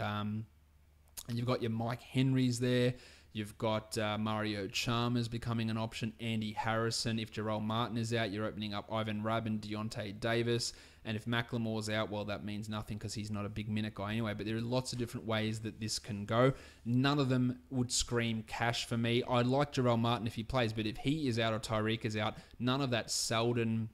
your Mike Henrys there. You've got Mario Chalmers becoming an option, Andy Harrison. If Jarrell Martin is out, you're opening up Ivan Rabb and Deontay Davis. And if McLemore's out, well, that means nothing because he's not a big minute guy anyway. But there are lots of different ways that this can go. None of them would scream cash for me. I like Jarrell Martin if he plays, but if he is out or Tyreek is out, none of that Seldon,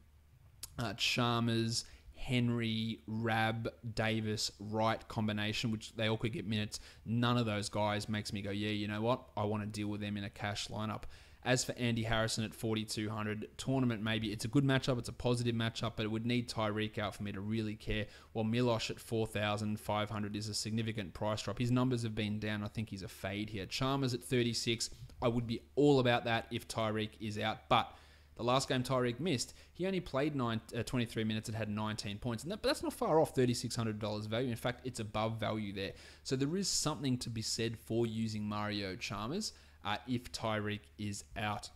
Chalmers, Henry, Rabb, Davis, Wright combination, which they all could get minutes. None of those guys makes me go, yeah, you know what? I want to deal with them in a cash lineup. As for Andy Harrison at 4,200, tournament maybe. It's a good matchup. It's a positive matchup, but it would need Tyreek out for me to really care. While Milosh at 4,500 is a significant price drop. His numbers have been down. I think he's a fade here. Chalmers at 36. I would be all about that if Tyreek is out, but the last game Tyreek missed, he only played 23 minutes and had 19 points. But that's not far off $3,600 value. In fact, it's above value there. So there is something to be said for using Mario Chalmers if Tyreek is out.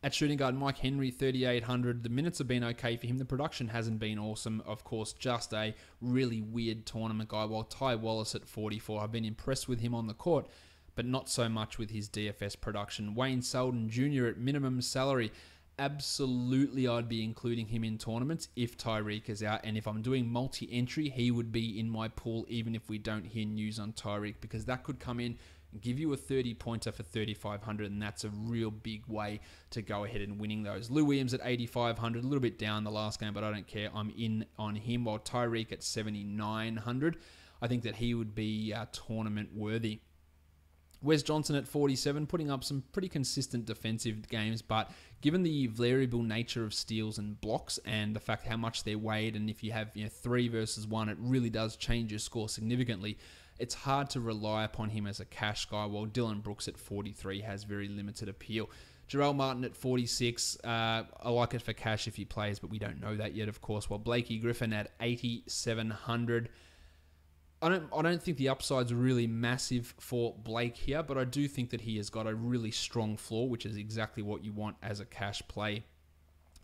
At shooting guard, Mike Henry, 3,800. The minutes have been okay for him. The production hasn't been awesome. Of course, just a really weird tournament guy. While Ty Wallace at 44, I've been impressed with him on the court, but not so much with his DFS production. Wayne Seldon Jr. at minimum salary. Absolutely, I'd be including him in tournaments if Tyreek is out. And if I'm doing multi-entry, he would be in my pool even if we don't hear news on Tyreek, because that could come in and give you a 30-pointer for 3,500, and that's a real big way to go ahead and winning those. Lou Williams at 8,500, a little bit down the last game, but I don't care. I'm in on him, while Tyreek at 7,900. I think that he would be tournament worthy. Wes Johnson at 47, putting up some pretty consistent defensive games, but given the variable nature of steals and blocks and the fact how much they're weighed, and if you have 3 versus 1, it really does change your score significantly. It's hard to rely upon him as a cash guy, while Dylan Brooks at 43 has very limited appeal. Jarrell Martin at 46, I like it for cash if he plays, but we don't know that yet, of course. While Blakey Griffin at 8,700. I don't think the upside's really massive for Blake here, but I do think that he has got a really strong floor, which is exactly what you want as a cash play.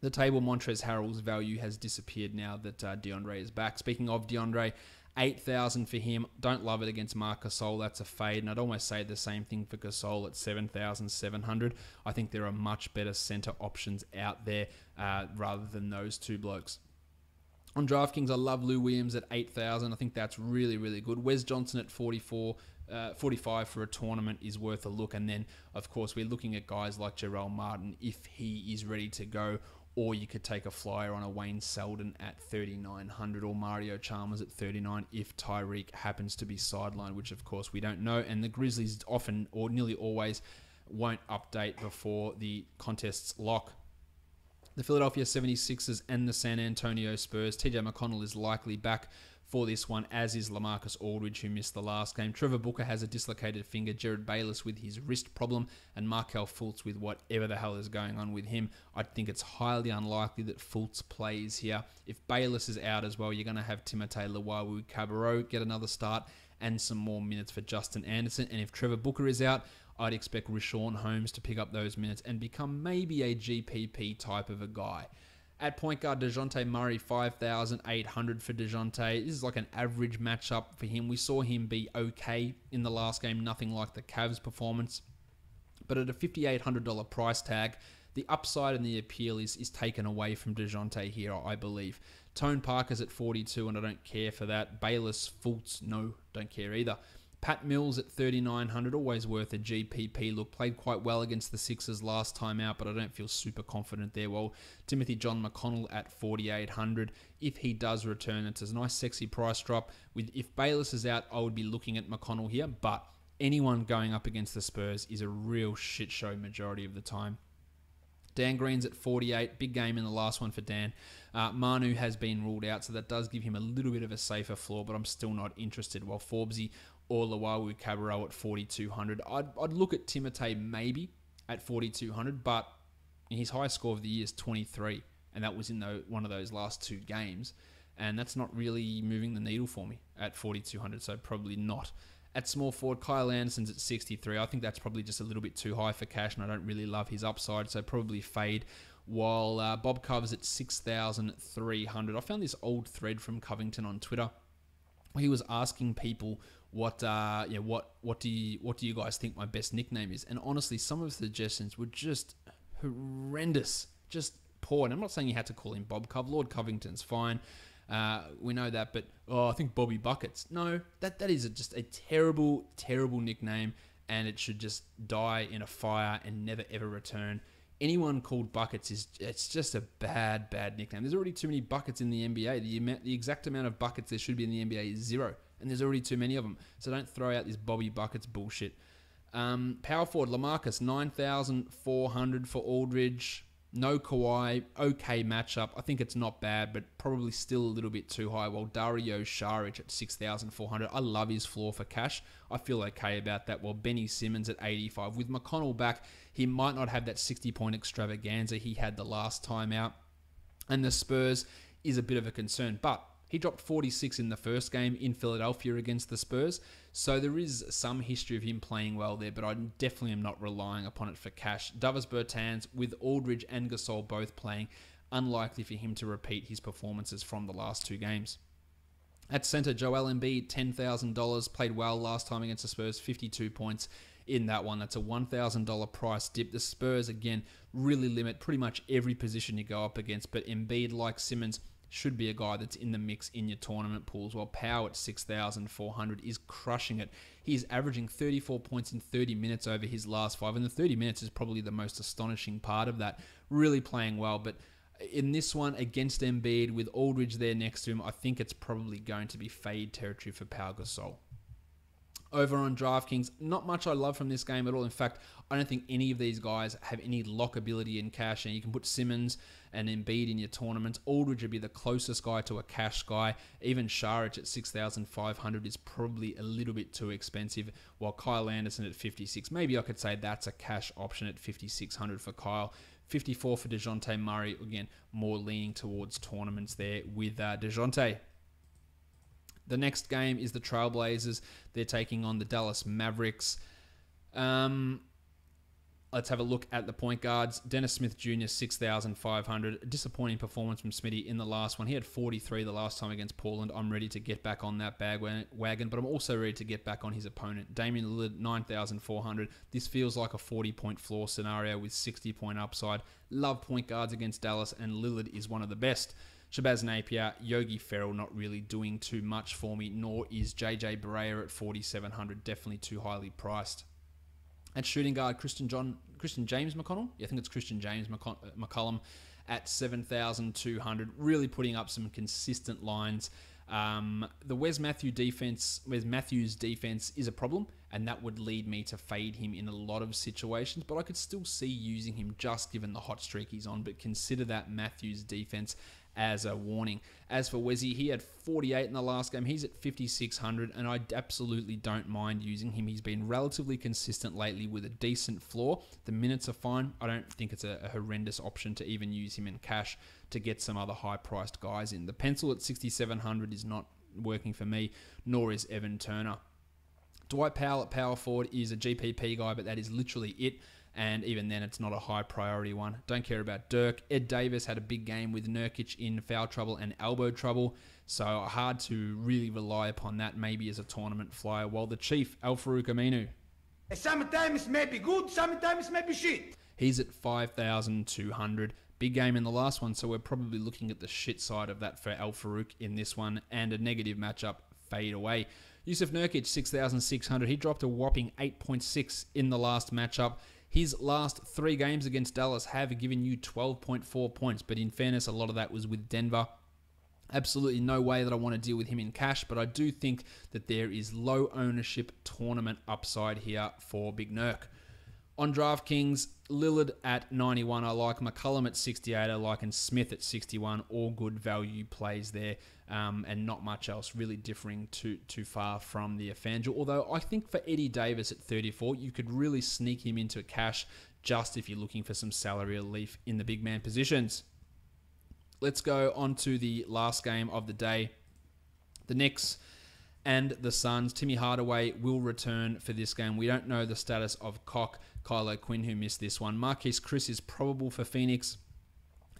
The table, Montrezl Harrell's value has disappeared now that DeAndre is back. Speaking of DeAndre, 8,000 for him. Don't love it against Marc Gasol. That's a fade, and I'd almost say the same thing for Gasol at 7,700. I think there are much better center options out there rather than those two blokes. On DraftKings, I love Lou Williams at 8,000. I think that's really, really good. Wes Johnson at 45 for a tournament is worth a look. And then, of course, we're looking at guys like Jarrell Martin if he is ready to go. Or you could take a flyer on a Wayne Selden at 3,900 or Mario Chalmers at 39 if Tyreek happens to be sidelined, which, of course, we don't know. And the Grizzlies often or nearly always won't update before the contests lock. The Philadelphia 76ers and the San Antonio Spurs. TJ McConnell is likely back for this one, as is LaMarcus Aldridge, who missed the last game. Trevor Booker has a dislocated finger, Jared Bayless with his wrist problem, and Markelle Fultz with whatever the hell is going on with him. I think it's highly unlikely that Fultz plays here. If Bayless is out as well, you're going to have Timothé Luwawu-Cabarrot get another start and some more minutes for Justin Anderson. And if Trevor Booker is out, I'd expect Richaun Holmes to pick up those minutes and become maybe a GPP type of a guy. At point guard, DeJounte Murray, 5,800 for DeJounte. This is like an average matchup for him. We saw him be okay in the last game, nothing like the Cavs performance. But at a $5,800 price tag, the upside and the appeal is taken away from DeJounte here, I believe. Tone Parker's at 42, and I don't care for that. Bayless, Fultz, no, don't care either. Pat Mills at 3,900, always worth a GPP look. Played quite well against the Sixers last time out, but I don't feel super confident there. Well, Timothy John McConnell at 4,800. If he does return, it's a nice sexy price drop. If Bayless is out, I would be looking at McConnell here, but anyone going up against the Spurs is a real shit show majority of the time. Dan Green's at 48. Big game in the last one for Dan. Manu has been ruled out, so that does give him a little bit of a safer floor, but I'm still not interested. While Forbesy or Luwawu-Cabarrot at 4,200. I'd look at Timothé maybe at 4,200, but his highest score of the year is 23, and that was in one of those last 2 games, and that's not really moving the needle for me at 4,200, so probably not. At small forward, Kyle Anderson's at 63. I think that's probably just a little bit too high for cash, and I don't really love his upside, so probably fade. While Bob Cover's at 6,300. I found this old thread from Covington on Twitter. He was asking people what do you guys think my best nickname is? And honestly, some of the suggestions were just horrendous, just poor. And I'm not saying you had to call him Bob Cov. Lord Covington's fine. We know that, but I think Bobby Buckets. No, that is just a terrible, terrible nickname, and it should just die in a fire and never ever return. Anyone called Buckets it's just a bad nickname. There's already too many buckets in the NBA. The exact amount of buckets there should be in the NBA is 0, and there's already too many of them. So don't throw out this Bobby Buckets bullshit. Power forward, LaMarcus, 9,400 for Aldridge. No Kawhi, okay matchup. I think it's not bad, but probably still a little bit too high. While Dario Saric at 6,400. I love his floor for cash. I feel okay about that. While Benny Simmons at 85. With McConnell back, he might not have that 60-point extravaganza he had the last time out. And the Spurs is a bit of a concern. But he dropped 46 in the first game in Philadelphia against the Spurs. So there is some history of him playing well there, but I definitely am not relying upon it for cash. Davis Bertans, with Aldridge and Gasol both playing, unlikely for him to repeat his performances from the last 2 games. At center, Joel Embiid, $10,000, played well last time against the Spurs, 52 points in that one. That's a $1,000 price dip. The Spurs, again, really limit pretty much every position you go up against, but Embiid, like Simmons, should be a guy that's in the mix in your tournament pools, while Powell at 6,400 is crushing it. He's averaging 34 points in 30 minutes over his last 5, and the 30 minutes is probably the most astonishing part of that. Really playing well, but in this one against Embiid with Aldridge there next to him, I think it's probably going to be fade territory for Pau Gasol. Over on DraftKings, not much I love from this game at all. In fact, I don't think any of these guys have any lockability in cash. And you can put Simmons and Embiid in your tournaments. Aldridge would be the closest guy to a cash guy. Even Šarić at 6,500 is probably a little bit too expensive. While Kyle Anderson at 56, maybe I could say that's a cash option at 5,600 for Kyle. 54 for DeJounte Murray. Again, more leaning towards tournaments there with DeJounte. The next game is the Trailblazers. They're taking on the Dallas Mavericks. Let's have a look at the point guards. Dennis Smith Jr., 6,500. Disappointing performance from Smitty in the last one. He had 43 the last time against Portland. I'm ready to get back on that wagon, but I'm also ready to get back on his opponent. Damian Lillard, 9,400. This feels like a 40-point floor scenario with 60-point upside. Love point guards against Dallas, and Lillard is one of the best. Shabazz Napier, Yogi Ferrell not really doing too much for me, nor is JJ Barea at 4,700, definitely too highly priced. At shooting guard, Christian James McConnell? Yeah, I think it's Christian James McCollum at 7,200, really putting up some consistent lines. The Wes Matthews defense is a problem, and that would lead me to fade him in a lot of situations, but I could still see using him just given the hot streak he's on, but consider that Matthews defense as a warning. As for Wesy, he had 48 in the last game. He's at 5,600, and I absolutely don't mind using him. He's been relatively consistent lately with a decent floor. The minutes are fine. I don't think it's a horrendous option to even use him in cash to get some other high-priced guys in. The pencil at 6,700 is not working for me, nor is Evan Turner. Dwight Powell at power forward is a GPP guy, but that is literally it. And even then, it's not a high priority one. Don't care about Dirk. Ed Davis had a big game with Nurkic in foul trouble and elbow trouble. So hard to really rely upon that maybe as a tournament flyer. While the Chief, Al-Farouq Aminu. Sometimes it may be good, sometimes it may be shit. He's at 5,200. Big game in the last one, so we're probably looking at the shit side of that for Al-Farouq in this one. And a negative matchup, fade away. Yusuf Nurkic, 6,600. He dropped a whopping 8.6 in the last matchup. His last 3 games against Dallas have given you 12.4 points, but in fairness, a lot of that was with Denver. Absolutely no way that I want to deal with him in cash, but I do think that there is low ownership tournament upside here for Big Nurk. On DraftKings, Lillard at 91, I like. McCollum at 68, I like. And Smith at 61, all good value plays there. And not much else really differing too far from the FanDuel. Although I think for Eddie Davis at 34, you could really sneak him into cash just if you're looking for some salary relief in the big man positions. Let's go on to the last game of the day. The Knicks and the Suns. Timmy Hardaway will return for this game. We don't know the status of Kyle O'Quinn, who missed this one. Marquise Chris is probable for Phoenix.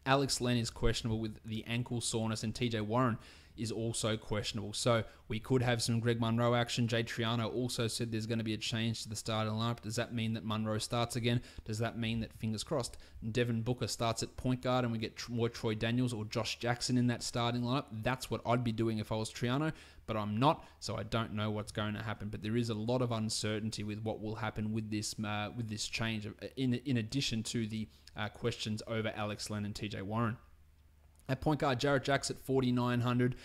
Alex Len is questionable with the ankle soreness, and TJ Warren is also questionable. So we could have some Greg Monroe action. Jay Triano also said there's going to be a change to the starting lineup. Does that mean that Monroe starts again? Does that mean that, fingers crossed, Devin Booker starts at point guard and we get more Troy Daniels or Josh Jackson in that starting lineup? That's what I'd be doing if I was Triano, but I'm not, so I don't know what's going to happen. But there is a lot of uncertainty with what will happen with this change, in addition to the questions over Alex Len and TJ Warren. At point guard, Jarrett Jacks at 4,900.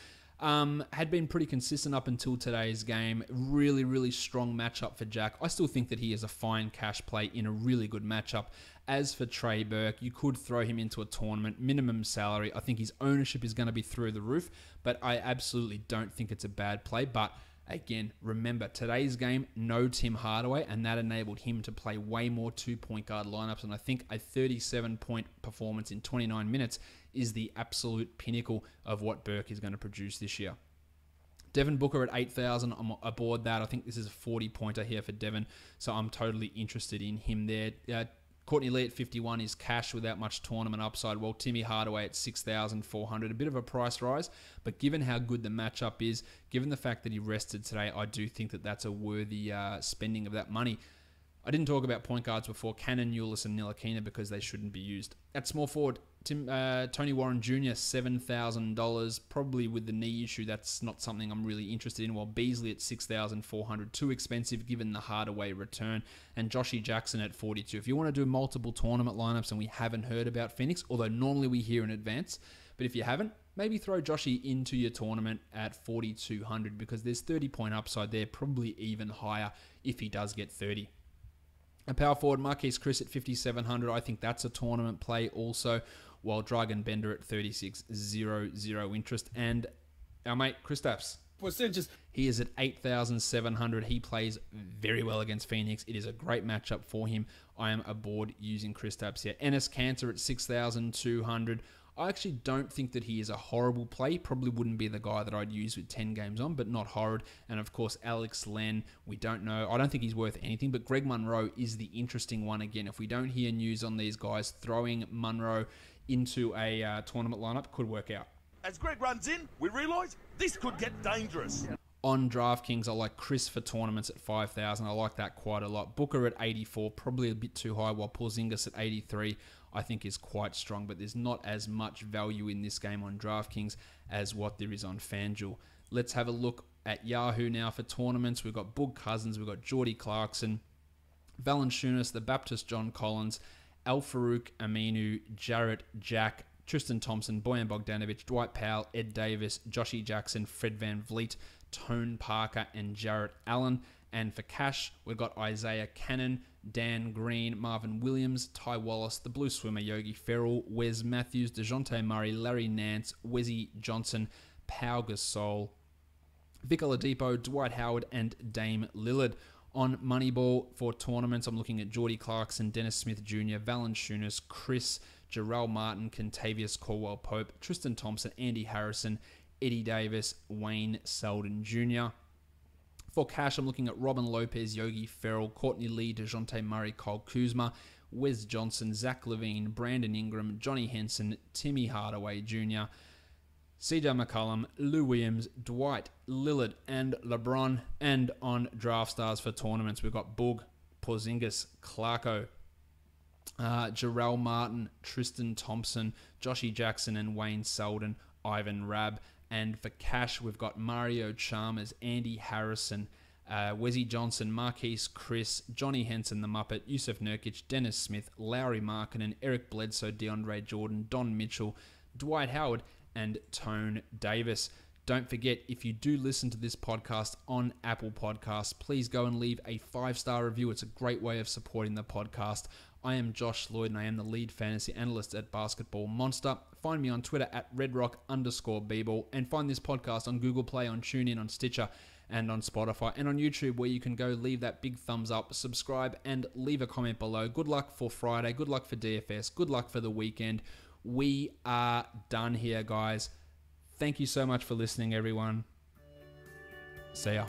Had been pretty consistent up until today's game. Really, really strong matchup for Jack. I still think that he is a fine cash play in a really good matchup. As for Trey Burke, you could throw him into a tournament, minimum salary. I think his ownership is going to be through the roof, but I absolutely don't think it's a bad play. But again, remember, today's game, no Tim Hardaway, and that enabled him to play way more 2-point guard lineups, and I think a 37-point performance in 29 minutes is the absolute pinnacle of what Burke is going to produce this year. Devin Booker at 8,000, I'm aboard that. I think this is a 40-pointer here for Devin, so I'm totally interested in him there. Courtney Lee at 51 is cash without much tournament upside, while Timmy Hardaway at 6,400. A bit of a price rise, but given how good the matchup is, given the fact that he rested today, I do think that that's a worthy spending of that money. I didn't talk about point guards before, Cannon, Ulis, and Ntilikina, because they shouldn't be used. At small forward, Tony Warren Jr., $7,000. Probably with the knee issue, that's not something I'm really interested in, while Beasley at 6,400, too expensive given the Hardaway return, and Joshy Jackson at 42. If you want to do multiple tournament lineups and we haven't heard about Phoenix, although normally we hear in advance, but if you haven't, maybe throw Joshy into your tournament at 4,200 because there's 30-point upside there, probably even higher if he does get 30. A power forward, Marquise Chris at 5,700. I think that's a tournament play also, while Dragan Bender at 36.00 interest. And our mate, Kristaps. He is at 8,700. He plays very well against Phoenix. It is a great matchup for him. I am aboard using Kristaps here. Enes Kanter at 6,200. I actually don't think that he is a horrible play. Probably wouldn't be the guy that I'd use with 10 games on, but not horrid. And of course, Alex Len, we don't know. I don't think he's worth anything, but Greg Monroe is the interesting one again. If we don't hear news on these guys, throwing Monroe into a tournament lineup could work out. As Greg runs in, we realise this could get dangerous. On DraftKings, I like Chris for tournaments at 5,000. I like that quite a lot. Booker at 84, probably a bit too high, while Porzingis at 83, I think is quite strong, but there's not as much value in this game on DraftKings as what there is on FanDuel. Let's have a look at Yahoo now for tournaments. We've got Boog Cousins, we've got Geordie Clarkson, Valanciunas, the Baptist John Collins, Al Farouk Aminu, Jarrett Jack, Tristan Thompson, Bojan Bogdanovic, Dwight Powell, Ed Davis, Joshy Jackson, Fred VanVleet, Tone Parker, and Jarrett Allen. And for cash, we've got Isaiah Cannon, Dan Green, Marvin Williams, Ty Wallace, the Blue Swimmer, Yogi Ferrell, Wes Matthews, DeJounte Murray, Larry Nance, Wesi Johnson, Pau Gasol, Vic Oladipo, Dwight Howard, and Dame Lillard. On Moneyball for tournaments, I'm looking at Geordie Clarkson, Dennis Smith Jr., Valanciunas, Chris, Jarrell Martin, Kentavious Caldwell-Pope, Tristan Thompson, Andy Harrison, Eddie Davis, Wayne Selden Jr. For cash, I'm looking at Robin Lopez, Yogi Ferrell, Courtney Lee, DeJounte Murray, Kyle Kuzma, Wes Johnson, Zach Levine, Brandon Ingram, Johnny Henson, Timmy Hardaway Jr., CJ McCollum, Lou Williams, Dwight, Lillard, and LeBron. And on Draft Stars for tournaments, we've got Boog, Porzingis, Clarko, Jarrell Martin, Tristan Thompson, Joshy Jackson, and Wayne Selden, Ivan Rabb. And for cash, we've got Mario Chalmers, Andy Harrison, Wesi Johnson, Marquise Chris, Johnny Henson, the Muppet, Yusuf Nurkic, Dennis Smith, Lowry Markkanen, Eric Bledsoe, DeAndre Jordan, Don Mitchell, Dwight Howard, and Tone Davis. Don't forget, if you do listen to this podcast on Apple Podcasts, please go and leave a 5-star review. It's a great way of supporting the podcast. I am Josh Lloyd, and I am the lead fantasy analyst at Basketball Monster. Find me on Twitter at redrock_bball, and find this podcast on Google Play, on TuneIn, on Stitcher, and on Spotify, and on YouTube, where you can go leave that big thumbs up, subscribe, and leave a comment below. Good luck for Friday. Good luck for DFS. Good luck for the weekend. We are done here, guys. Thank you so much for listening, everyone. See ya.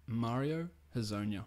Mario Hazonia.